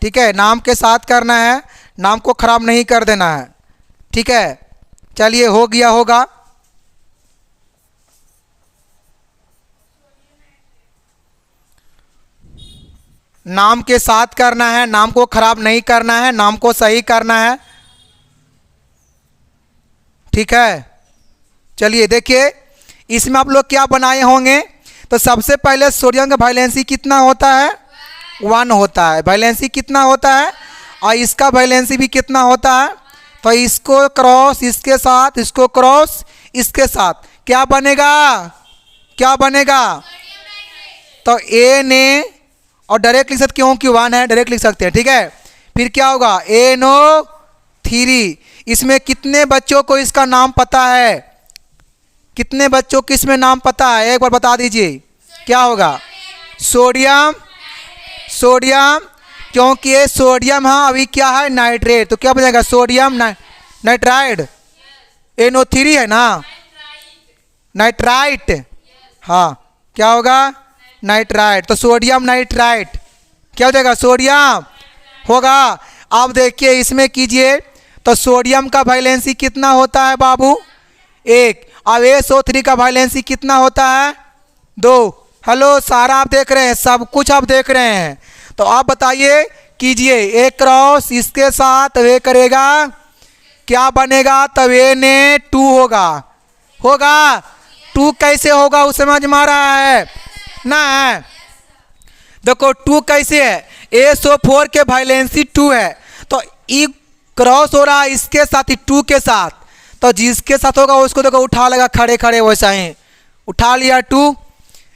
[SPEAKER 1] ठीक है, नाम के साथ करना है, नाम को खराब नहीं कर देना है, ठीक है। चलिए हो गया होगा। नाम के साथ करना है, नाम को खराब नहीं करना है, नाम को सही करना है, ठीक है। चलिए देखिए इसमें आप लोग क्या बनाए होंगे। तो सबसे पहले सोडियम का वैलेंसी कितना होता है? 1 होता है। वैलेंसी कितना होता है? और इसका वैलेंसी भी कितना होता है? तो इसको क्रॉस इसके साथ, इसको क्रॉस इसके साथ, क्या बनेगा? क्या बनेगा? तो Na, और डायरेक्ट लिख सकते, क्योंकि 1 है डायरेक्ट लिख सकते हैं, ठीक है। फिर क्या होगा? NO3। इसमें कितने बच्चों को इसका नाम पता है? कितने बच्चों को इसमें नाम पता है? एक बार बता दीजिए क्या होगा? सोडियम, सोडियम, क्योंकि ये सोडियम है अभी क्या है? नाइट्रेट। तो क्या बनेगा? Sodium nitride. NO3 है ना, नाइट्राइट, हाँ क्या होगा? नाइट्राइट। तो सोडियम नाइट्राइट क्या हो जाएगा? सोडियम होगा। अब देखिए इसमें कीजिए, तो सोडियम का वैलेंसी कितना होता है बाबू? 1। अब SO3 का वैलेंसी कितना होता है? 2। हेलो, सारा आप देख रहे हैं, सब कुछ आप देख रहे हैं। तो आप बताइए, कीजिए, एक क्रॉस इसके साथ वे करेगा, क्या बनेगा? तब Na2 होगा। होगा 2 कैसे होगा? उस समझ में आ रहा है ना? देखो 2 कैसे है? SO4 के वैलेंसी 2 है, तो ई क्रॉस हो रहा है इसके साथ ही, 2 के साथ। तो जिसके साथ होगा उसको देखो उठा लेगा, खड़े खड़े वैसा ही उठा लिया। 2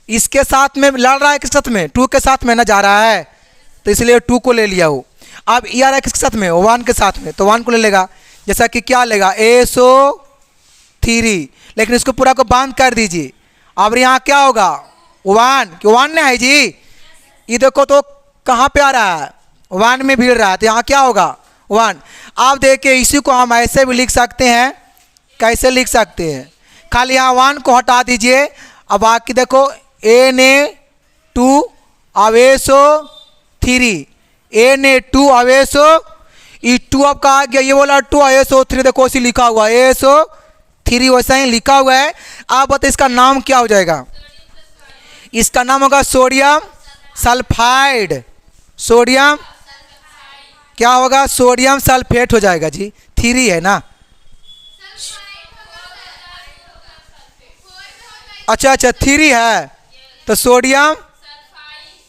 [SPEAKER 1] इसके साथ में लड़ रहा है, किसके साथ में? 2 के साथ में ना जा रहा है, तो इसलिए 2 को ले लिया वो। अब ये आ रहा है किसके साथ में? 1 के साथ में, तो 1 को ले लेगा। जैसा कि क्या लेगा? SO3, लेकिन इसको पूरा को बांध कर दीजिए। अब यहाँ क्या होगा? 1, क्यों 1 है जी? ये देखो तो कहाँ पे आ रहा है? 1 में भिड़ रहा है, तो यहाँ क्या होगा? 1। आप देखिए इसी को हम ऐसे भी लिख सकते हैं, कैसे लिख सकते हैं? खाली यहाँ 1 को हटा दीजिए। अब बाकी देखो Na2 अब SO3, Na2 अब ये 2 आपका आ गया, ये वाला 2 SO3 देखो इसी लिखा हुआ है, SO3 वैसा ही लिखा हुआ है। आप बताइए इसका नाम क्या हो जाएगा? इसका नाम होगा सोडियम सल्फाइड। सोडियम क्या होगा? सोडियम सल्फेट हो जाएगा जी, 3 है ना। अच्छा 3 है, तो सोडियम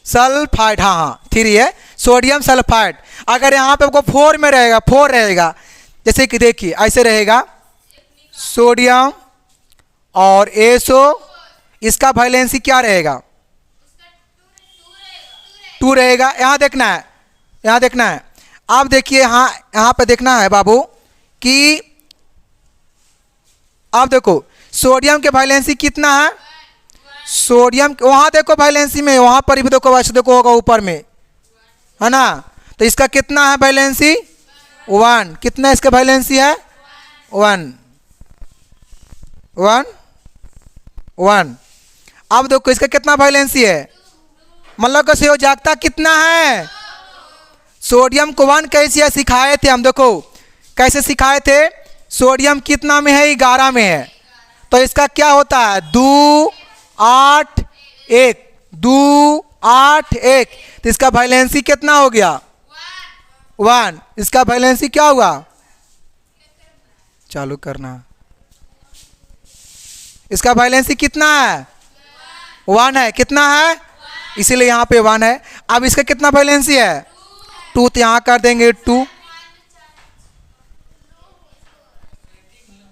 [SPEAKER 1] सल्फाइड, हाँ हाँ 3 है, सोडियम सल्फाइड। अगर यहाँ पे आपको 4 में रहेगा, 4 रहेगा, जैसे कि देखिए ऐसे रहेगा, सोडियम और SO, इसका वैलेंसी क्या रहेगा? 2 रहेगा। यहाँ देखना है, यहाँ देखना है। आप देखिए यहाँ पे देखना है बाबू कि आप देखो सोडियम के वैलेंसी कितना है? सोडियम वहाँ देखो वैलेंसी में, वहाँ पर भी देखो, वैसे देखो होगा ऊपर में, है ना। तो इसका कितना है वैलेंसी? 1। कितना इसका वैलेंसी है? 1 1 1। अब देखो इसका कितना वैलेंसी है, मतलब कि संयोजकता कितना है? सोडियम को 1 कैसे सिखाए थे हम, देखो कैसे सिखाए थे। सोडियम कितना में है? 11 में है। तो इसका क्या होता है? 2 8 1, 2 8 1। तो इसका वैलेंसी कितना हो गया? 1। इसका वैलेंसी क्या हुआ? चालू करना। इसका वैलेंसी कितना है? 1 है। कितना है? इसीलिए यहाँ पे 1 है। अब इसका कितना वैलेंसी है? 2। तो यहाँ कर देंगे 2।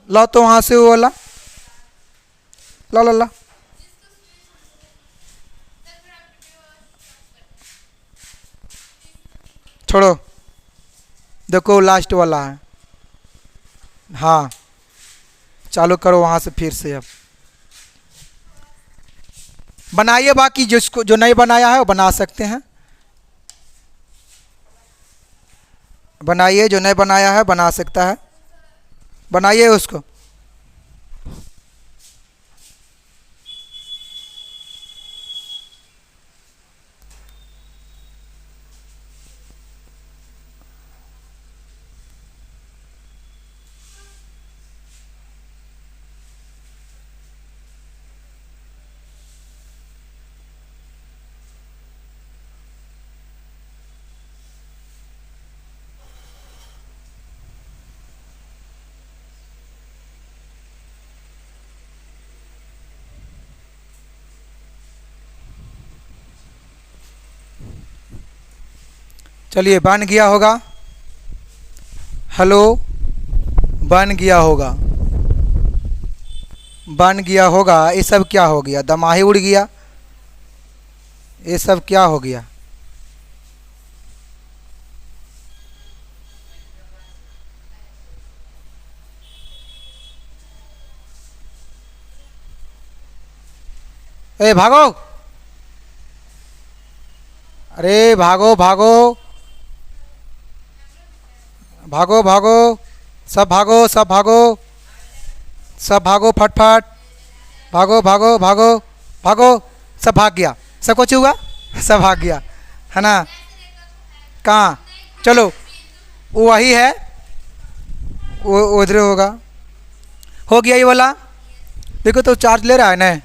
[SPEAKER 1] लो तो वहाँ से वो वाला ला ला ला। छोड़ो, देखो लास्ट वाला है। हाँ चालू करो वहाँ से फिर से। अब बनाइए, बाकी जिसको जो नहीं बनाया है वो बना सकते हैं। बनाइए, जो नहीं बनाया है बना सकता है, बनाइए उसको। चलिए बन गया होगा। हेलो, बन गया होगा, बन गया होगा। ये सब क्या हो गया? दमाही उड़ गया। ये सब क्या हो गया? ए भागो, अरे भागो भागो भागो भागो, सब भागो, सब भागो, सब भागो, फटफट भागो भागो भागो भागो। सब भाग गया, सब कुछ हुआ, सब भाग गया, है ना। कहाँ? चलो वो वही है, वो उधर होगा। हो गया ये वाला। देखो तो चार्ज ले रहा है ना।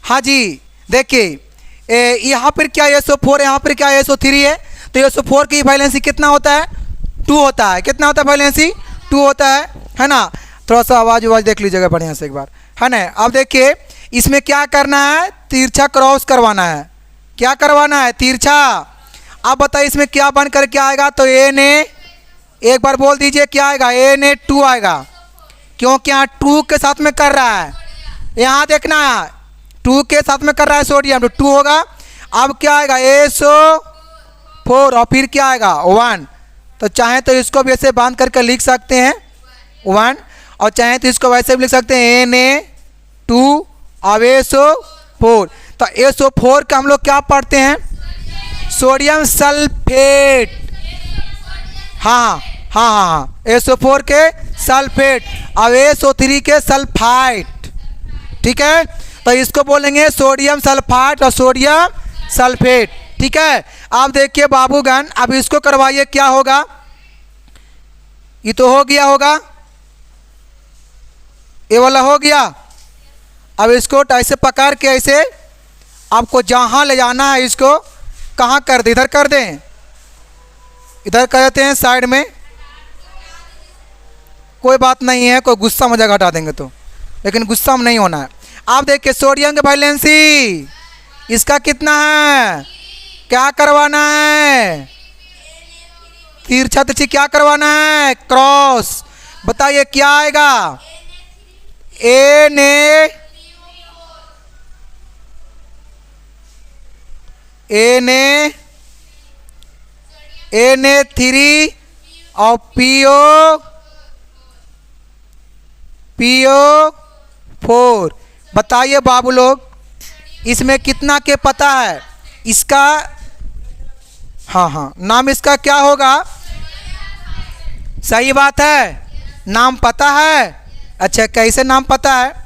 [SPEAKER 1] हाँ जी, देखिए यहाँ पर क्या SO4 है, यहाँ पर क्या SO3 है। तो SO4 की वैलेंसी कितना होता है? 2 होता है। कितना होता है वैलेंसी? 2 होता है ना। थोड़ा सा आवाज़ देख लीजिएगा बढ़िया से एक बार, है ना। अब देखिए इसमें क्या करना है? तिरछा क्रॉस करवाना है। क्या करवाना है? तिरछा। अब बताइए इसमें क्या बन कर क्या आएगा? तो Na, एक बार बोल दीजिए क्या आएगा? Na2 आएगा, क्योंकि यहाँ 2 के साथ में कर रहा है। यहाँ देखना है 2 के साथ में कर रहा है सोडियम, तो 2 होगा। अब क्या आएगा? SO4 और फिर क्या आएगा? 1। तो चाहे तो इसको भी ऐसे बांध करके लिख सकते हैं 1, और चाहे तो इसको वैसे भी लिख सकते हैं Na2 और SO4। तो SO4 का हम लोग क्या पढ़ते हैं? Sodium sulphate. हाँ हाँ हाँ हाँ, SO4 के सल्फेट और SO3 के सल्फाइड। ठीक है, तो इसको बोलेंगे सोडियम सल्फाइड और सोडियम सल्फेट। ठीक है। आप देखिए बाबूगण, अब इसको करवाइए, क्या होगा? ये तो हो गया होगा, ये वाला हो गया। अब इसको ऐसे पकड़ के ऐसे आपको जहाँ ले जाना है, इसको कहाँ कर दे? इधर कर दें, इधर कर देते हैं साइड में। कोई बात नहीं है, कोई गुस्सा मजाक हटा देंगे तो, लेकिन गुस्सा में नहीं होना है। आप देखिए सोडियम की वैलेंसी इसका कितना है? क्या करवाना है? तिरछा तिरछी क्या करवाना है? क्रॉस। बताइए क्या आएगा? Na3 और PO4। बताइए बाबू लोग, इसमें कितना के पता है इसका? हाँ हाँ, नाम इसका क्या होगा? सही बात है, नाम पता है। अच्छा, कैसे नाम पता है?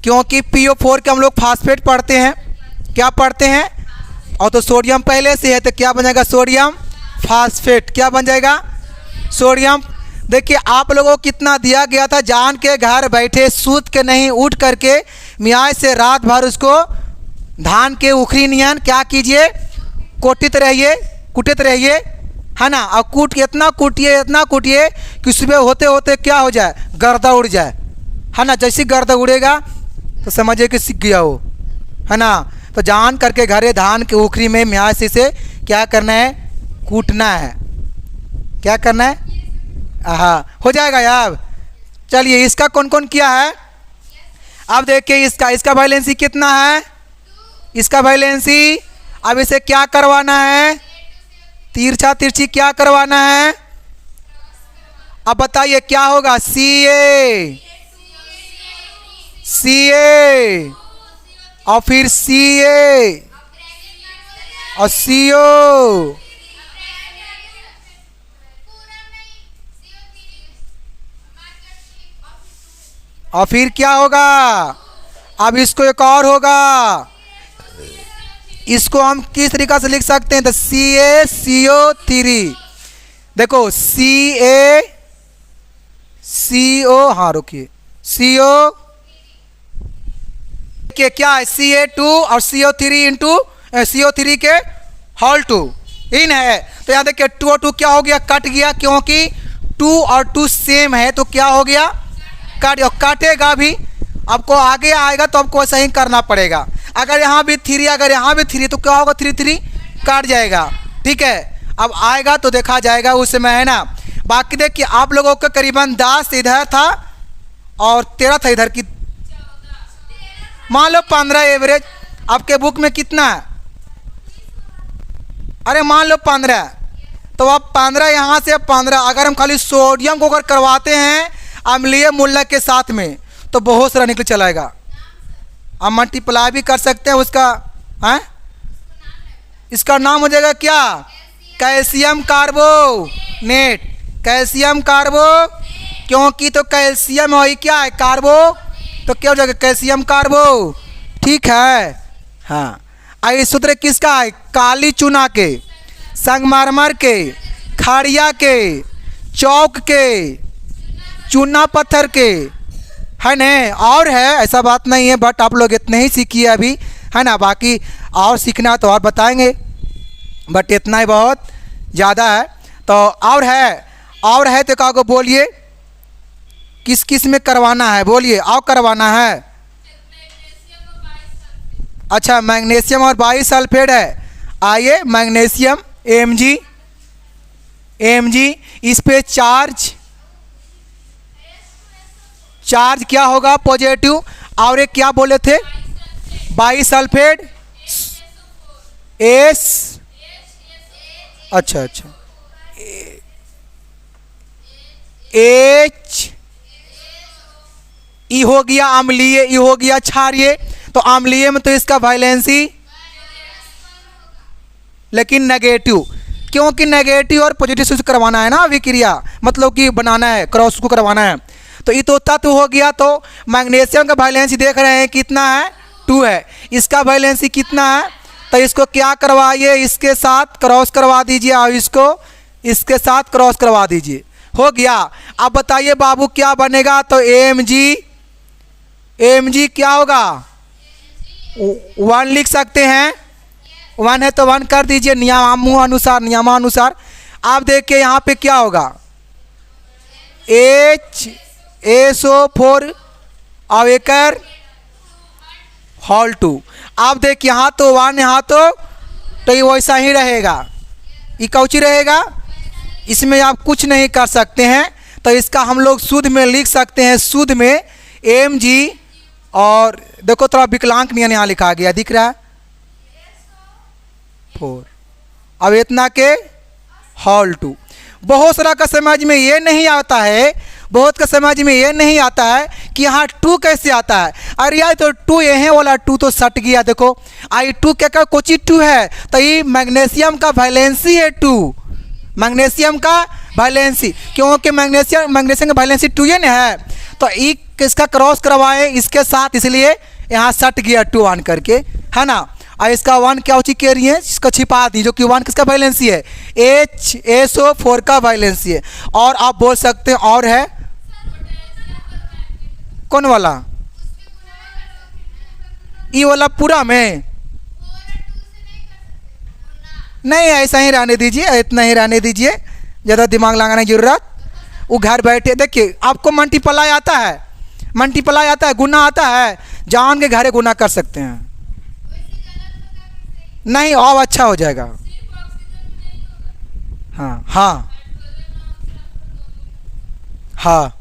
[SPEAKER 1] क्योंकि PO4 के हम लोग फास्फेट पढ़ते हैं। क्या पढ़ते हैं? और तो सोडियम पहले से है तो क्या बन जाएगा? Sodium phosphate. क्या बन जाएगा? सोडियम। देखिए आप लोगों को कितना दिया गया था, जान के घर बैठे सूत के नहीं, उठ करके मियाँ से रात भर उसको धान के उखरी नियन क्या कीजिए? कुटित रहिए, है ना। और इतना कूटिए कि सुबह होते होते क्या हो जाए? गर्दा उड़ जाए, है ना। जैसे गर्दा उड़ेगा तो समझिए कि सीख गया हो, है ना। तो जान करके घरे धान के उखरी में म्यासी से क्या करना है? कूटना है। क्या करना है? हाँ, हो जाएगा यार। चलिए, इसका कौन कौन किया है? अब देखिए इसका वैलेंसी कितना है? इसका वैलेंसी, अब इसे क्या करवाना है? तिरछा तिरछी क्या करवाना है? अब बताइए क्या होगा? CA और फिर CA और CO और फिर क्या होगा? अब इसको एक और होगा, इसको हम किस तरीका से लिख सकते हैं? तो CaCO3। देखो CaCO, हाँ रुकिए, CO के क्या है? Ca2 और CO3 इंटू CO3 के होल 2 इन है। तो यहाँ देखिए 2 और 2 क्या हो गया? कट गया, क्योंकि 2 और 2 सेम है तो क्या हो गया? काटेगा भी। आपको आगे आएगा तो आपको ऐसा ही करना पड़ेगा। अगर यहाँ भी 3, अगर यहाँ भी 3 तो क्या होगा? 3 काट जाएगा। ठीक है, अब आएगा तो देखा जाएगा उस समय, है ना। बाकी देखिए आप लोगों का करीबन 10 इधर था और 13 था इधर की, मान लो 15 एवरेज। आपके बुक में कितना है? अरे मान लो 15, तो अब 15 यहाँ से 15, अगर हम खाली सोडियम को अगर करवाते हैं अम्लीय मूल्य के साथ में तो बहुत सारा निकल चलाएगा। आप मल्टीप्लाई भी कर सकते हैं उसका, हैं? इसका नाम हो जाएगा क्या? Calcium carbonate. कैल्शियम कार्बो, क्योंकि तो कैल्शियम और क्या है? कार्बो, तो क्या हो जाएगा? कैल्शियम कार्बो। ठीक है, हाँ। इस सूत्र किसका है? काली चूना के, संगमरमर के, खड़िया के, चौक के, चूना पत्थर के, है न। और है, ऐसा बात नहीं है, बट आप लोग इतने ही सीखिए अभी, है ना। बाकी और सीखना तो और बताएंगे, बट इतना ही बहुत ज़्यादा है। तो और है तो क्या को बोलिए, किस किस में करवाना है? बोलिए, और करवाना है? अच्छा, मैग्नीशियम और बाइसल्फेट है। आइए, मैग्नीशियम Mg, इस पे चार्ज क्या होगा? पॉजिटिव। और एक क्या बोले थे? बाइसल्फेट S, अच्छा H, ई हो गया अम्लीय, ई हो गया क्षारीय। तो अम्लीय में तो इसका वैलेंसी लेकिन नेगेटिव, क्योंकि नेगेटिव और पॉजिटिव से करवाना है ना अभिक्रिया, मतलब कि बनाना है, क्रॉस को करवाना है। तो ये तो तत्व हो गया। तो मैग्नीशियम का वैलेंसी देख रहे हैं कितना है? 2 है। इसका वैलेंसी कितना है? तो इसको क्या करवाइए? इसके साथ क्रॉस करवा दीजिए और इसको इसके साथ क्रॉस करवा दीजिए, हो गया। अब बताइए बाबू क्या बनेगा? तो Mg क्या होगा? 1 लिख सकते हैं, 1 है तो 1 कर दीजिए नियमानुसार। आप देखिए यहाँ पे क्या होगा? HSO4 और एक होल 2। आप देखिए यहाँ तो 1, यहाँ तो ये वैसा ही रहेगा। ये कौची रहेगा? इसमें आप कुछ नहीं कर सकते हैं। तो इसका हम लोग शुद्ध में लिख सकते हैं, शुद्ध में Mg। और देखो थोड़ा विकलांक नियन यहाँ लिखा गया, दिख रहा है 4। अब इतना के होल 2। बहुत सारा का समझ में ये नहीं आता है, बहुत का समझ में ये नहीं आता है कि यहाँ 2 कैसे आता है। अरे यार तो 2 यही वाला 2 तो सट गया, देखो आई 2 क्या का कोची 2 है, तो ये मैग्नीशियम का वैलेंसी है 2, मैग्नीशियम का वैलेंसी, क्योंकि मैग्नीशियम का वैलेंसी 2 ही ना है, तो ये किसका क्रॉस करवाए इसके साथ, इसलिए यहाँ सट गया 2 1 करके, है ना। और इसका 1 क्या उची कह रही है, इसको छिपा दी, जो कि 1 किसका वैलेंसी है, HSO4 का वैलेंसी है। और आप बोल सकते हैं और है कौन वाला, ये वाला पूरा में नहीं, ऐसा ही रहने दीजिए, इतना ही रहने दीजिए, ज़्यादा दिमाग लगाने की जरूरत। वो घर बैठे देखिए, आपको मल्टीप्लाई आता है, मल्टीप्लाई आता है, गुना आता है, जान के घरे गुना कर सकते हैं, नहीं और अच्छा हो जाएगा। हाँ हाँ हाँ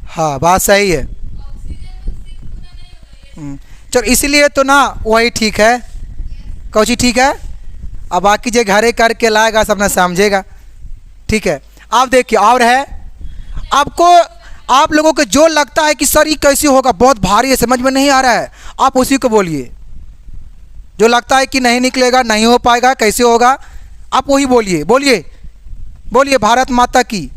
[SPEAKER 1] हाँ, बात सही है। चलो इसलिए तो ना वही ठीक है, कौची ठीक है, अब बाकी जो घरे करके लाएगा सब ना समझेगा, ठीक है। आप देखिए और है, आपको आप लोगों को जो लगता है कि सर ये कैसे होगा, बहुत भारी है, समझ में नहीं आ रहा है, आप उसी को बोलिए। जो लगता है कि नहीं निकलेगा, नहीं हो पाएगा, कैसे होगा, आप वही बोलिए, बोलिए बोलिए भारत माता की,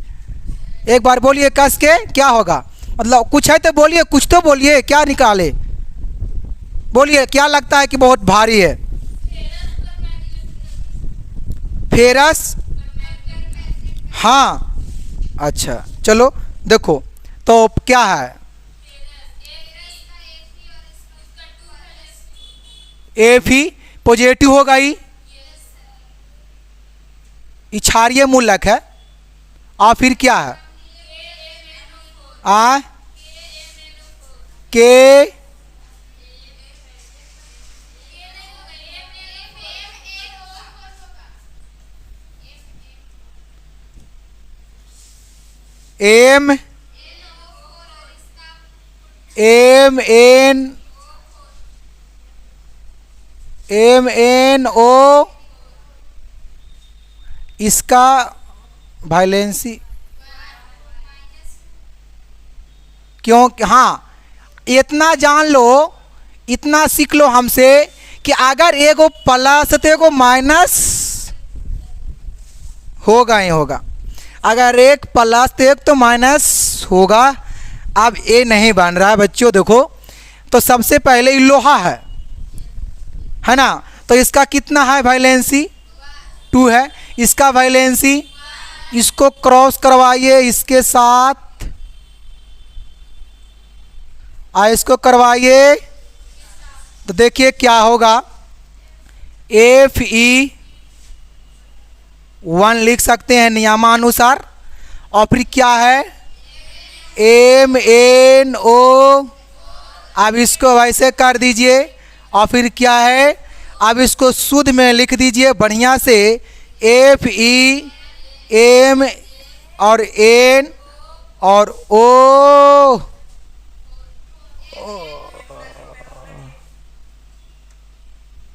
[SPEAKER 1] एक बार बोलिए कस के, क्या होगा, मतलब कुछ है तो बोलिए, कुछ तो बोलिए, क्या निकाले, बोलिए क्या लगता है कि बहुत भारी है। फेरस, हाँ अच्छा चलो देखो तो क्या है, Fe पॉजिटिव होगा, ये क्षारीय मूलक है, और फिर क्या है के एम एन ओ, इसका वैलेंसी क्यों, हाँ इतना जान लो, इतना सीख लो हमसे कि अगर एगो प्लस तो एगो माइनस होगा ही होगा, अगर एक प्लस तो एक तो माइनस होगा। अब ये नहीं बन रहा है बच्चों, देखो तो सबसे पहले ये लोहा है ना, तो इसका कितना है वैलेंसी 2 है, इसका वैलेंसी, इसको क्रॉस करवाइए इसके साथ, इसको करवाइए, तो देखिए क्या होगा, Fe1 लिख सकते हैं नियमानुसार, और फिर क्या है MnO, अब इसको वैसे कर दीजिए, और फिर क्या है, अब इसको शुद्ध में लिख दीजिए बढ़िया से, Fe और N और O,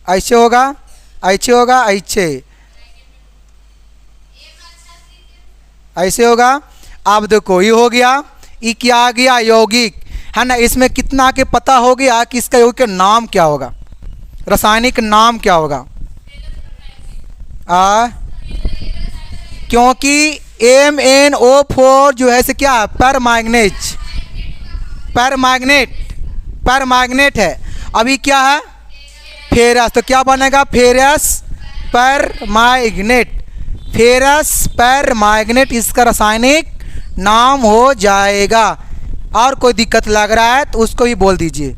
[SPEAKER 1] ऐसे होगा, ऐसे होगा, ऐसे होगा। अब देखो ये हो गया, ये क्या आ गया, यौगिक है ना, इसमें कितना के पता हो गया कि इसका यौगिक का नाम क्या होगा, रासायनिक नाम क्या होगा, क्योंकि MnO4 जो है से क्या, परमैग्नेट है। अभी क्या है फेरस, तो क्या बनेगा फेरस परमैग्नेट, इसका रासायनिक नाम हो जाएगा। और कोई दिक्कत लग रहा है तो उसको भी बोल दीजिए,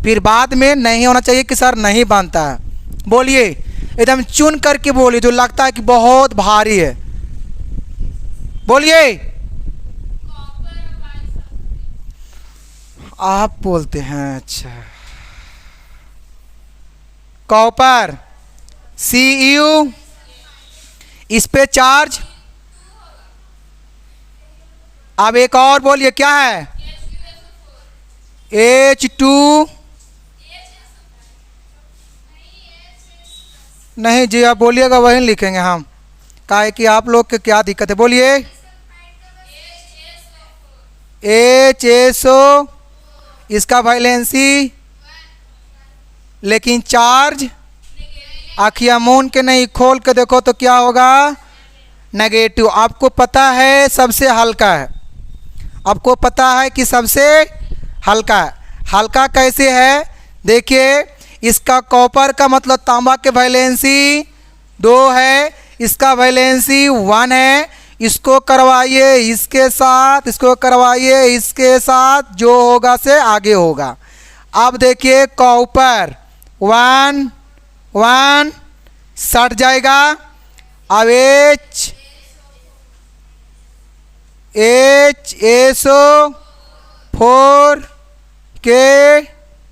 [SPEAKER 1] फिर बाद में नहीं होना चाहिए कि सर नहीं बनता है, बोलिए एकदम चुन करके बोलिए, जो लगता है कि बहुत भारी है, बोलिए। आप बोलते हैं, अच्छा कॉपर Cu, इस पे चार्ज, अब एक और बोलिए क्या है, H2, नहीं जी आप बोलिएगा वही लिखेंगे हम, काहे कि आप लोग के क्या दिक्कत है, बोलिए HSO, इसका वैलेंसी, लेकिन चार्ज आखियाँ मून के नहीं, खोल के देखो तो क्या होगा, नेगेटिव। आपको पता है सबसे हल्का है, आपको पता है कि सबसे हल्का है। हल्का कैसे है, देखिए इसका कॉपर का मतलब तांबा के वैलेंसी 2 है, इसका वैलेंसी 1 है। इसको करवाइए इसके साथ, इसको करवाइए इसके साथ, जो होगा से आगे होगा। अब देखिए कॉपर 1 1 सट जाएगा। अब HSO4 के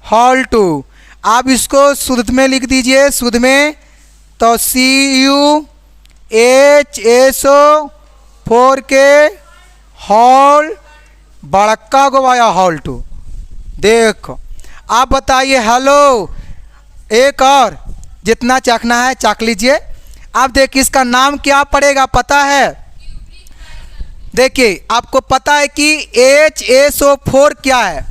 [SPEAKER 1] होल 2। आप इसको शुद्ध में लिख दीजिए, शुद्ध में तो CuHSO4 के होल बड़का गोवाया होल 2। देखो आप बताइए, हेलो, एक और जितना चाखना है चाख लीजिए। आप देखिए इसका नाम क्या पड़ेगा पता है, देखिए आपको पता है कि HSO4 क्या है,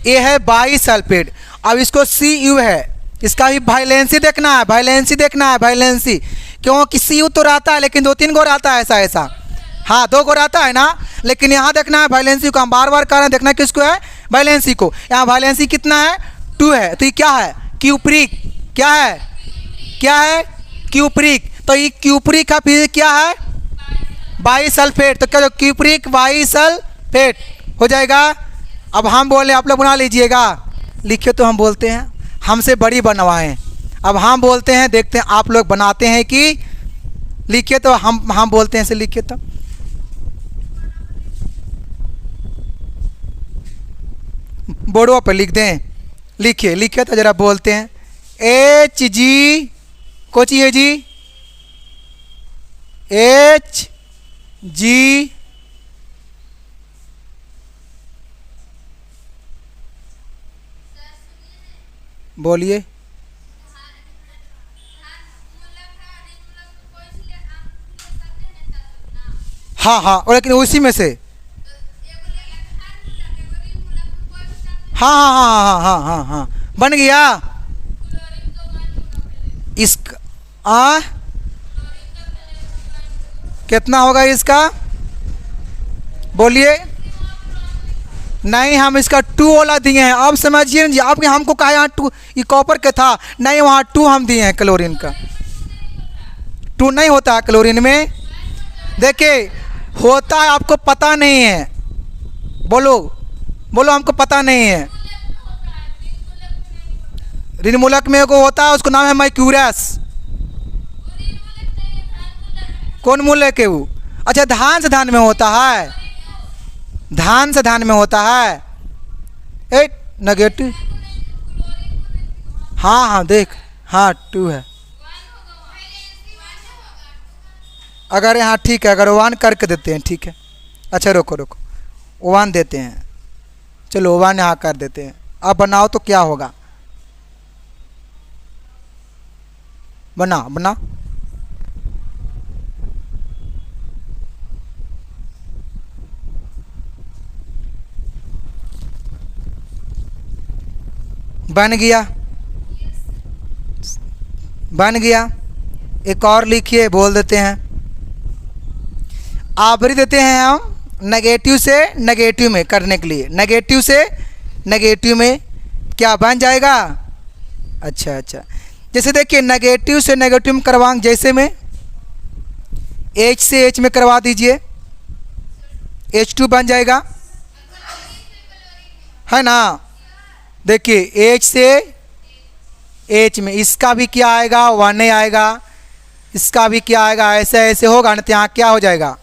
[SPEAKER 1] ये है बाईसल्फेट। अब इसको Cu है, इसका भी वैलेंसी देखना है, वैलेंसी देखना है, वैलेंसी, क्योंकि Cu तो रहता है लेकिन 2-3 गो रहता है, ऐसा ऐसा, हाँ 2 गो रहता है ना, लेकिन यहाँ देखना है वैलेंसी को। हम बार बार कह रहे हैं, देखना है किसको है, वैलेंसी को। यहाँ वैलेंसी कितना है, 2 है, तो ये क्या है, क्यूप्रिक। क्या है, क्या है, क्यूप्रिक। तो ये क्यूप्रिक का फिर क्या है, बाईसल्फेट। तो क्या, क्यूप्रिक बाईसल्फेट हो जाएगा। अब हम बोले, आप लोग बना लीजिएगा, लिखे तो हम बोलते हैं, हमसे बड़ी बनवाएं। अब हम बोलते हैं, देखते हैं आप लोग बनाते हैं कि लिखे, तो हम बोलते हैं ऐसे, लिखे तो बोर्डों पर लिख दें, लिखिए, लिखे तो जरा बोलते हैं। HG कोची है जी, HG बोलिए। हाँ हाँ, और लेकिन उसी में से, हाँ हाँ हाँ हाँ हाँ हाँ हाँ, बन गया इसका। कितना होगा इसका, बोलिए। नहीं, हम इसका 2 वाला दिए हैं। अब समझिए जी, आपके हमको कहा यहाँ 2, ये कॉपर के था, नहीं वहाँ 2 हम दिए हैं क्लोरीन का। 2 नहीं होता है क्लोरीन में, देखिए होता है, आपको पता नहीं है, बोलो बोलो, हमको पता नहीं है। ऋण मूलक में को होता है, उसका नाम है मर्क्यूरस। कौन मूलक है वो, अच्छा धान से धान में होता है, धान से धान में होता है, नेगेटिव। हाँ हाँ देख, हाँ 2 है। अगर यहाँ ठीक है, अगर 1 करके देते हैं, ठीक है, अच्छा रुको रुको, 1 देते हैं, चलो 1 यहाँ कर देते हैं। अब बनाओ तो क्या होगा, बना बना, बन गया, बन गया। एक और लिखिए, बोल देते हैं, आवरी देते हैं हम नेगेटिव से नेगेटिव में करने के लिए, नेगेटिव से नेगेटिव में क्या बन जाएगा। अच्छा अच्छा, जैसे देखिए नेगेटिव से नेगेटिव में करवाएं, जैसे में H से H में करवा दीजिए, H2 बन जाएगा, है ना। देखिए H से H में इसका भी क्या आएगा, 1 नहीं आएगा, इसका भी क्या आएगा, ऐसे ऐसे होगा ना, तो यहाँ क्या हो जाएगा,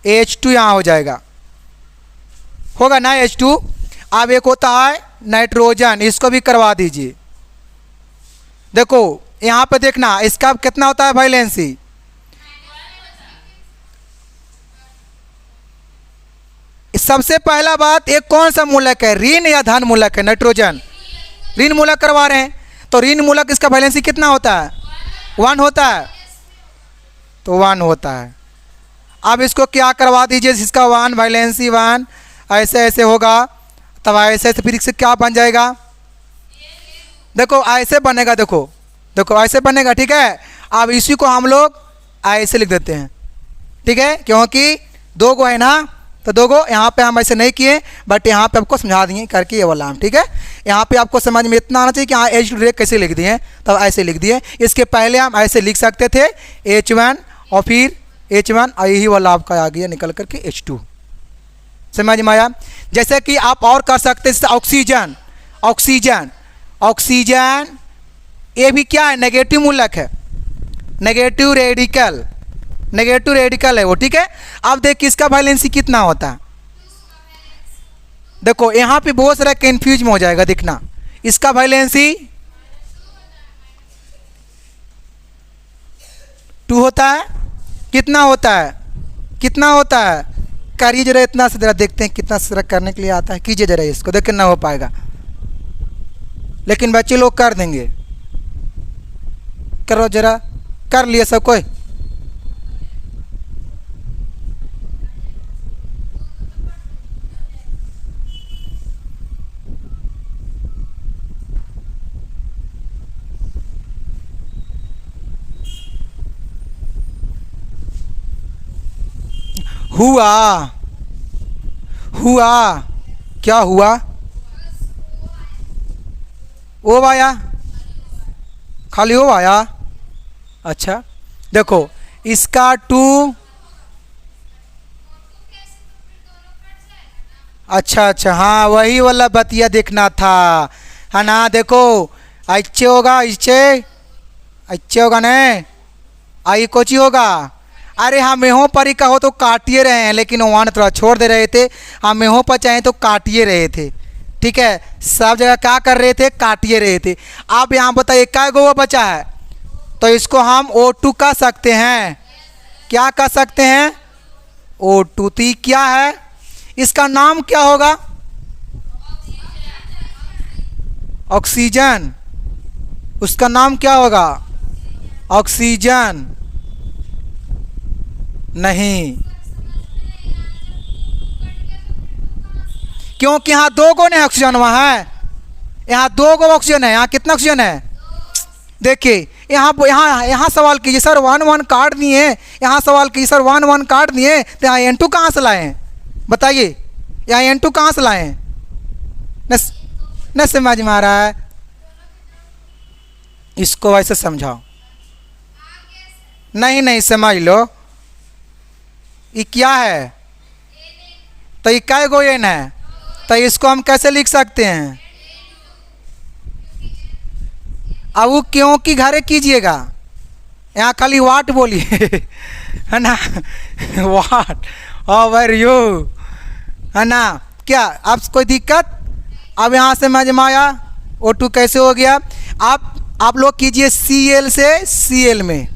[SPEAKER 1] H2 यहाँ हो जाएगा, होगा ना H2। अब एक होता है नाइट्रोजन, इसको भी करवा दीजिए। देखो यहाँ पे देखना, इसका कितना होता है वैलेंसी, सबसे पहला बात, एक कौन सा मूलक है, ऋण या धन मूलक है, नाइट्रोजन ऋण मूलक करवा रहे हैं, तो ऋण मूलक इसका वैलेंसी कितना होता है, 1 होता है, तो 1 होता है। अब इसको क्या करवा दीजिए, इसका वन वैलेंसी वन ऐसे ऐसे होगा, तब ऐसे ऐसे फिर इससे क्या बन जाएगा, देखो ऐसे बनेगा, देखो देखो ऐसे बनेगा, ठीक है। अब इसी को हम लोग ऐसे लिख देते हैं, ठीक है, क्योंकि दो गो है ना, तो दो गो यहाँ पे हम ऐसे नहीं किए, बट यहाँ पे आपको समझा दिए करके ये वाला हम, ठीक है। यहाँ पे आपको समझ में इतना आना चाहिए कि हाँ H2 डायरेक्ट कैसे लिख दिए, तब ऐसे लिख दिए। इसके पहले हम ऐसे लिख सकते थे H1 और फिर H1 और यही वाला आपका आ गया निकल करके H2, समझ में आया। जैसे कि आप और कर सकते हैं, ऑक्सीजन, ऑक्सीजन, ऑक्सीजन ये भी क्या है, नेगेटिव मूलक है, नेगेटिव रेडिकल, नेगेटिव रेडिकल है वो, ठीक है। अब देखिए इसका वैलेंसी कितना होता है, देखो यहाँ पे बहुत सारा कंफ्यूज में हो जाएगा, देखना इसका वैलेंसी 2 होता है, कितना होता है, कितना होता है, करिए जरा इतना से, जरा देखते हैं कितना से करने के लिए आता है, कीजिए जरा इसको, देखिए ना हो पाएगा, लेकिन बच्चे लोग कर देंगे, करो जरा, कर लिए सब कोई, हुआ, हुआ, क्या हुआ, ओ आया, खाली ओ आया, अच्छा देखो इसका 2, अच्छा अच्छा हाँ वही वाला बतिया देखना था, है ना, देखो अच्छे होगा, अच्छे होगा न, आई कोची होगा, अरे हम यहाँ पर ही कहो तो काटिए रहे हैं, लेकिन वहाँ थोड़ा छोड़ दे रहे थे, हम यहाँ पर चाहें तो काटिए रहे थे, ठीक है, सब जगह क्या कर रहे थे, काटिए रहे थे। आप यहाँ बताइए क्या गो बचा है, तो इसको हम O2 कह सकते हैं, क्या कह सकते हैं, O2, तो क्या है, इसका नाम क्या होगा, ऑक्सीजन, उसका नाम क्या होगा, ऑक्सीजन नहीं, क्योंकि यहाँ 2 गो नहीं ऑक्सीजन, वहाँ है, यहाँ 2 गो ऑक्सीजन है, यहाँ कितना ऑक्सीजन है, देखिए यहाँ यहाँ यहाँ सवाल कीजिए सर 1 1 काट दिए, यहाँ सवाल कीजिए सर 1 1 काट दिए, तो यहाँ N2 कहाँ से लाए हैं, बताइए यहाँ N2 कहाँ से लाए हैं, न समझ में आ रहा है, इसको वैसे समझाओ, नहीं नहीं समझ लो, ये क्या है, तो ये कै गो N है, तो इसको हम कैसे लिख सकते हैं, अब वो क्योंकि घरे कीजिएगा, यहाँ खाली वाट बोलिए है ना, वाट ओवर यू, है ना, क्या अब कोई दिक्कत, अब यहाँ से समझ में आया, O2 कैसे हो गया। आप लोग कीजिए Cl से Cl में,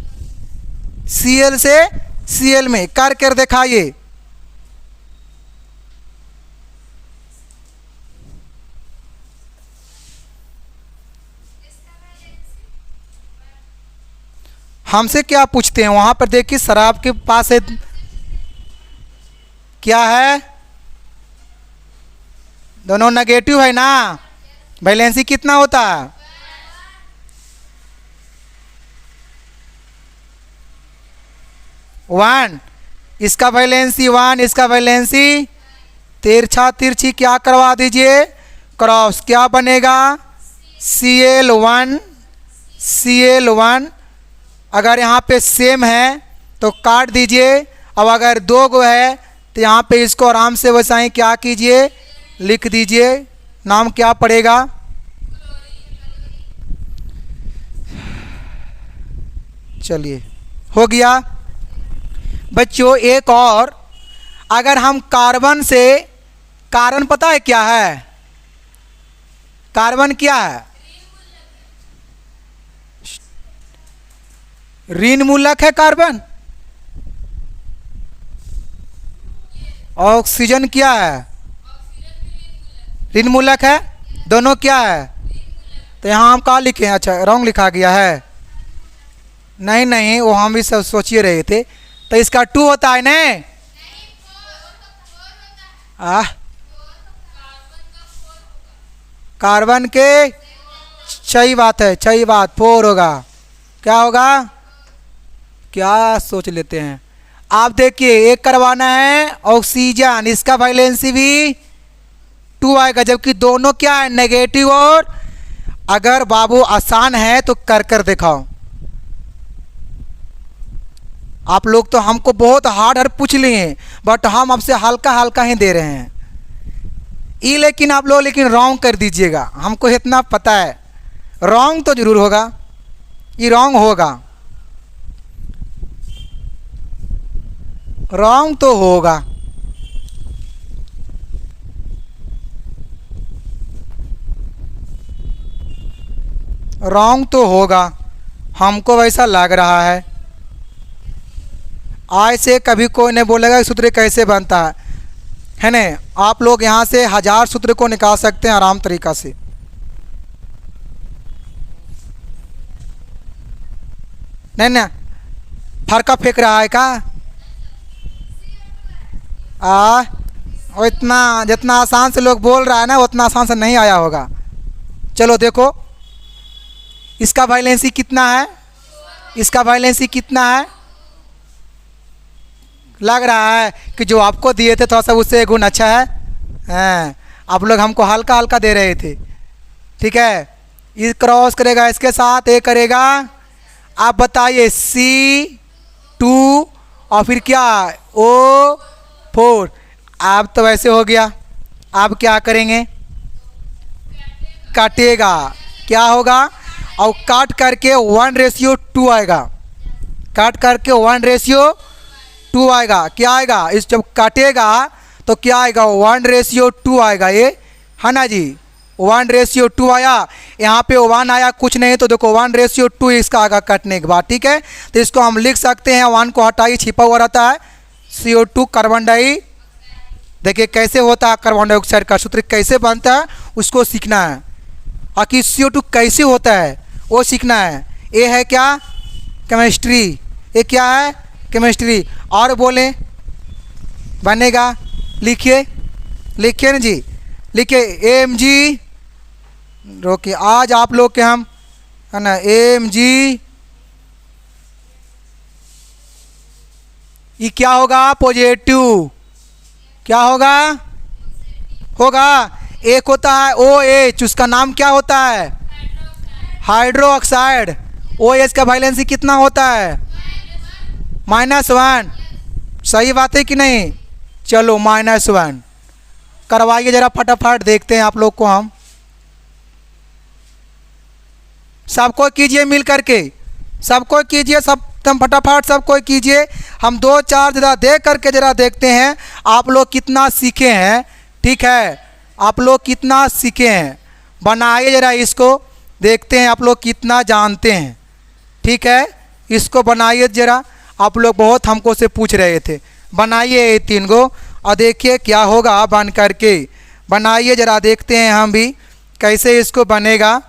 [SPEAKER 1] Cl से Cl में कर दिखाइए, हमसे क्या पूछते हैं, वहाँ पर देखिए शराब के पास है, क्या है, दोनों नेगेटिव है ना, वैलेंसी कितना होता है, वन, इसका वैलेंसी 1, इसका वैलेंसी, तिरछा तिरछी क्या करवा दीजिए, क्रॉस, क्या बनेगा, Cl1, Cl1, अगर यहाँ पे सेम है तो काट दीजिए, अब अगर 2 गो है तो यहाँ पे इसको आराम से वैसा ही क्या कीजिए, लिख दीजिए, नाम क्या पड़ेगा, चलिए हो गया। बच्चों एक और, अगर हम कार्बन से, कार्बन पता है क्या है, कार्बन क्या है, ऋण मूलक है कार्बन, ऑक्सीजन क्या है, ऋण मूलक है, दोनों क्या है, तो यहाँ हम क्या लिखे हैं, अच्छा रॉन्ग लिखा गया है, नहीं नहीं वो हम भी सब सोचिए रहे थे, तो इसका 2 होता है ना। कार्बन के, सही बात है, सही बात, 4 होगा। क्या होगा, क्या सोच लेते हैं आप। देखिए एक करवाना है ऑक्सीजन, इसका वैलेंसी भी 2 आएगा, जबकि दोनों क्या है, नेगेटिव। और अगर बाबू आसान है तो कर कर दिखाओ। आप लोग तो हमको बहुत हार्ड पूछ लिए, बट हम आपसे हल्का हल्का ही दे रहे हैं। ई लेकिन आप लोग लेकिन रॉन्ग कर दीजिएगा, हमको इतना पता है। रॉन्ग तो जरूर होगा, ये रॉन्ग होगा, रॉन्ग तो होगा। रॉन्ग तो होगा, हमको वैसा लग रहा है। आज से कभी कोई नहीं बोलेगा कि सूत्र कैसे बनता है ना। आप लोग यहाँ से 1000 सूत्र को निकाल सकते हैं आराम तरीका से। नहीं ना, फरका फेंक रहा है का। और इतना जितना आसान से लोग बोल रहा है ना, उतना आसान से नहीं आया होगा। चलो देखो इसका वैलेंसी कितना है, इसका वैलेंसी कितना है। लग रहा है कि जो आपको दिए थे थोड़ा सा उससे गुण अच्छा है। आप लोग हमको हल्का हल्का दे रहे थे, ठीक है। ये क्रॉस करेगा इसके साथ, ये करेगा। आप बताइए C2 और फिर क्या O4। आप तो वैसे हो गया, आप क्या करेंगे, काटेगा, क्या होगा, और काट करके 1:2 आएगा। काट करके 1:2 आएगा। क्या आएगा, इस जब काटेगा तो क्या आएगा, 1:2 आएगा। ये है ना जी, 1:2 आया। यहाँ पे 1 आया, कुछ नहीं तो देखो 1:2 इसका आएगा काटने के बाद, ठीक है। तो इसको हम लिख सकते हैं, 1 को हटाइए, छिपा हुआ रहता है CO2 कार्बन डाई। देखिए कैसे होता है कार्बन डाइऑक्साइड का सूत्र कैसे बनता है उसको सीखना है। आखिर CO2 कैसे होता है वो सीखना है। ये है क्या, केमिस्ट्री। ये क्या है, केमिस्ट्री। और बोलें बनेगा, लिखिए, लिखिए ना जी, लिखिए AMG। रोकिए, आज आप लोग के हम है ना AMG। ये क्या होगा, पॉजिटिव। क्या होगा, होगा। एक होता है OH, उसका नाम क्या होता है, हाइड्रो ऑक्साइड। OH का वैलेंसी कितना होता है, -1। सही बात है कि नहीं। चलो -1 करवाइए जरा फटाफट, देखते हैं आप लोग को हम। सबको कीजिए मिल करके, सबको कीजिए, सब तुम फटाफट सबको कीजिए। हम 2-4 जरा देख करके जरा देखते हैं आप लोग कितना सीखे हैं, ठीक है। आप लोग कितना सीखे हैं, बनाइए जरा इसको, देखते हैं आप लोग कितना जानते हैं, ठीक है। इसको बनाइए जरा, आप लोग बहुत हमको से पूछ रहे थे। बनाइए ये 3 गो और देखिए क्या होगा बन करके। बनाइए जरा, देखते हैं हम भी कैसे इसको बनेगा,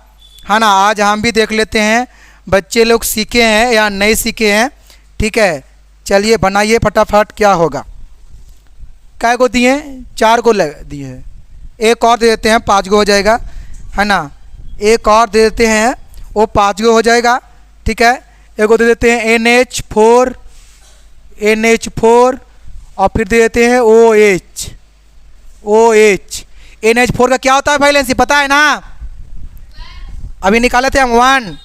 [SPEAKER 1] है ना। आज हम भी देख लेते हैं बच्चे लोग सीखे हैं या नहीं सीखे हैं, ठीक है। चलिए बनाइए फटाफट, क्या होगा। कै गो दिए, 4 गो दिए हैं। एक और दे देते हैं, 5 गो हो जाएगा, है ना। एक और दे देते हैं, वो 5 गो हो जाएगा, ठीक है। एक गो दे देते हैं NH4 और फिर दे देते हैं OH। NH4 का क्या होता है वैलेंसी पता है ना, अभी निकाले थे हम 1,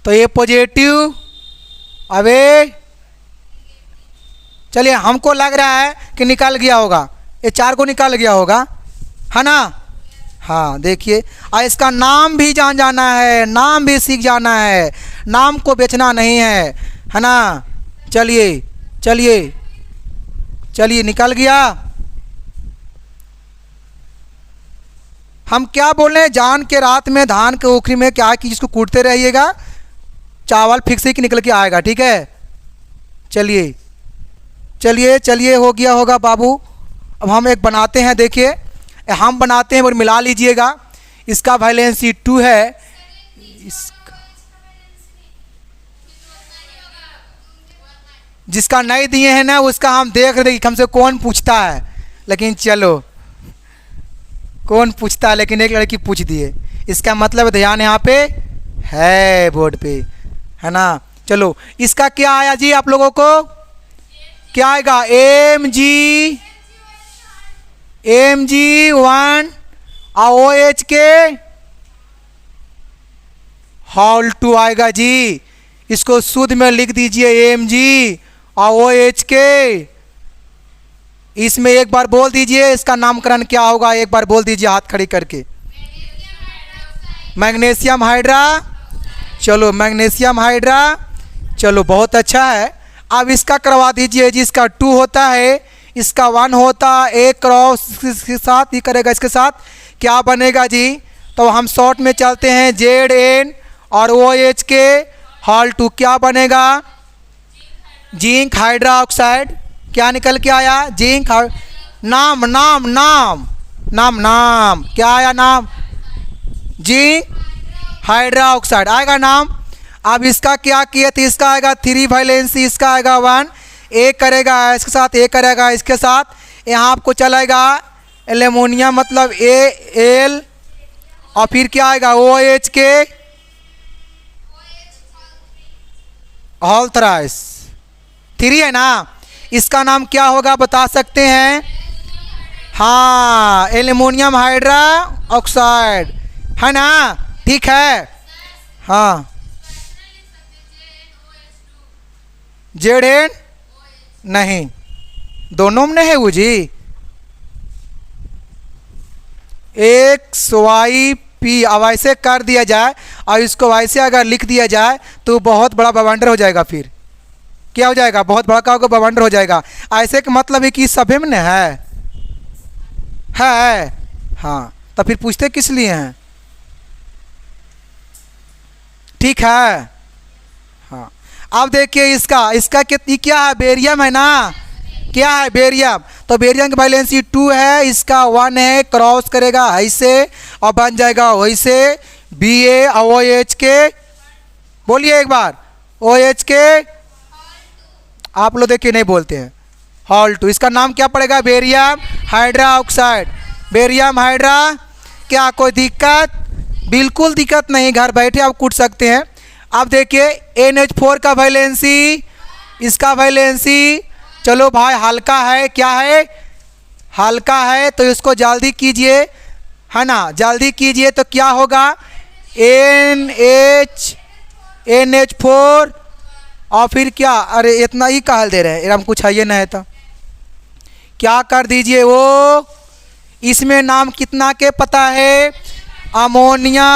[SPEAKER 1] तो ये पॉजिटिव। अबे चलिए, हमको लग रहा है कि निकाल गया होगा, ये 4 को निकाल गया होगा, है ना। हाँ देखिए, और इसका नाम भी जान जाना है, नाम भी सीख जाना है, नाम को बेचना नहीं है ना। चलिए चलिए चलिए, निकल गया। हम क्या बोल रहे हैं, जान के रात में धान के ओखरी में क्या कि जिसको कूटते रहिएगा, चावल फिक्स ही निकल के आएगा, ठीक है। चलिए चलिए चलिए, हो गया होगा बाबू। अब हम एक बनाते हैं, देखिए हम बनाते हैं और मिला लीजिएगा। इसका वैलेंसी 2 है, इसका जिसका नहीं दिए हैं ना उसका हम देख रहे थे कि हमसे कौन पूछता है, लेकिन चलो कौन पूछता है, लेकिन एक लड़की पूछ दिए, इसका मतलब ध्यान यहाँ पे है बोर्ड पे, है ना। चलो इसका क्या आया जी आप लोगों को, क्या आएगा, Mg1 और OH के होल 2 आएगा जी। इसको शुद्ध में लिख दीजिए Mg और OH के। इसमें एक बार बोल दीजिए इसका नामकरण क्या होगा, एक बार बोल दीजिए हाथ खड़ी करके। मैग्नीशियम हाइड्रा, चलो मैग्नीशियम हाइड्रा, चलो बहुत अच्छा है। अब इसका करवा दीजिए जिसका 2 होता है, इसका 1 होता है, एक क्रॉस इसके साथ ही करेगा, इसके साथ क्या बनेगा जी। तो हम शॉर्ट में चलते हैं, Zn और OH के होल 2 क्या बनेगा, जिंक हाइड्रा ऑक्साइड। क्या निकल के आया, जिंक नाम नाम नाम नाम नाम क्या आया नाम, जिंक हाइड्रा ऑक्साइड आएगा नाम। अब इसका क्या किया तो इसका आएगा 3 वैलेंसी, इसका आएगा 1, एक करेगा इसके साथ, एक करेगा इसके साथ, यहाँ आपको चलेगा एल्युमिनियम मतलब Al और फिर क्या आएगा OH के होल थ्राइस 3 है ना। इसका नाम क्या होगा बता सकते हैं, हाँ एल्युमिनियम हाइड्रा ऑक्साइड, है ना, ठीक है। हाँ Zn नहीं, दोनों में है वो जी, XYP अब ऐसे कर दिया जाए और इसको वैसे अगर लिख दिया जाए तो बहुत बड़ा बवंडर हो जाएगा। फिर क्या हो जाएगा, बहुत बड़ा का बवंडर हो जाएगा। ऐसे का मतलब है कि सभी में है, हाँ तो फिर पूछते किस लिए हैं, ठीक है। हाँ अब देखिए इसका क्या है, बेरियम है ना, क्या है बेरियम, तो बेरियम की वैलेंसी 2 है, इसका 1 है, क्रॉस करेगा ऐसे और बन जाएगा वैसे Ba और OH के, बोलिए एक बार, OH के आप लोग देखिए नहीं बोलते हैं, होल 2, इसका नाम क्या पड़ेगा, barium hydra oxide, barium hydra. क्या कोई दिक्कत, बिल्कुल दिक्कत नहीं, घर बैठे आप कूट सकते हैं। अब देखिए NH4 का वैलेंसी, इसका वैलेंसी, चलो भाई हल्का है, क्या है हल्का है, तो इसको जल्दी कीजिए, है ना, जल्दी कीजिए तो क्या होगा NH4 और फिर क्या, अरे इतना ही कहल दे रहे हैं, हम कुछ है ये नहीं तो क्या कर दीजिए वो, इसमें नाम कितना के पता है, अमोनिया,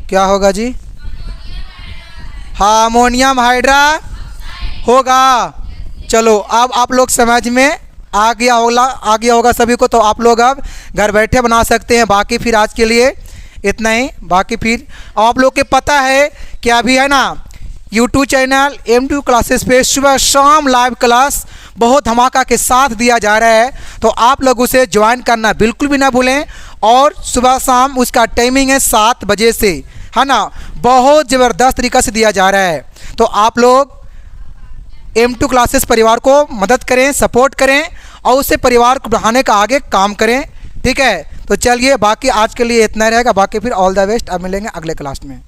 [SPEAKER 1] क्या होगा जी, हाँ अमोनियम हाइड्रा होगा। चलो अब आप लोग समझ में आ गया होगा सभी को, तो आप लोग अब घर बैठे बना सकते हैं। बाकी फिर आज के लिए इतना ही, बाकी फिर आप लोग के पता है कि अभी है ना YouTube चैनल M2 क्लासेस पे सुबह शाम लाइव क्लास बहुत धमाका के साथ दिया जा रहा है, तो आप लोग उसे ज्वाइन करना बिल्कुल भी ना भूलें। और सुबह शाम उसका टाइमिंग है 7 बजे से, है ना, बहुत ज़बरदस्त तरीक़ा से दिया जा रहा है। तो आप लोग M2 क्लासेस परिवार को मदद करें, सपोर्ट करें और उससे परिवार को बढ़ाने का आगे काम करें, ठीक है। तो चलिए बाकी आज के लिए इतना रहेगा, बाकी फिर ऑल द बेस्ट, अब मिलेंगे अगले क्लास में।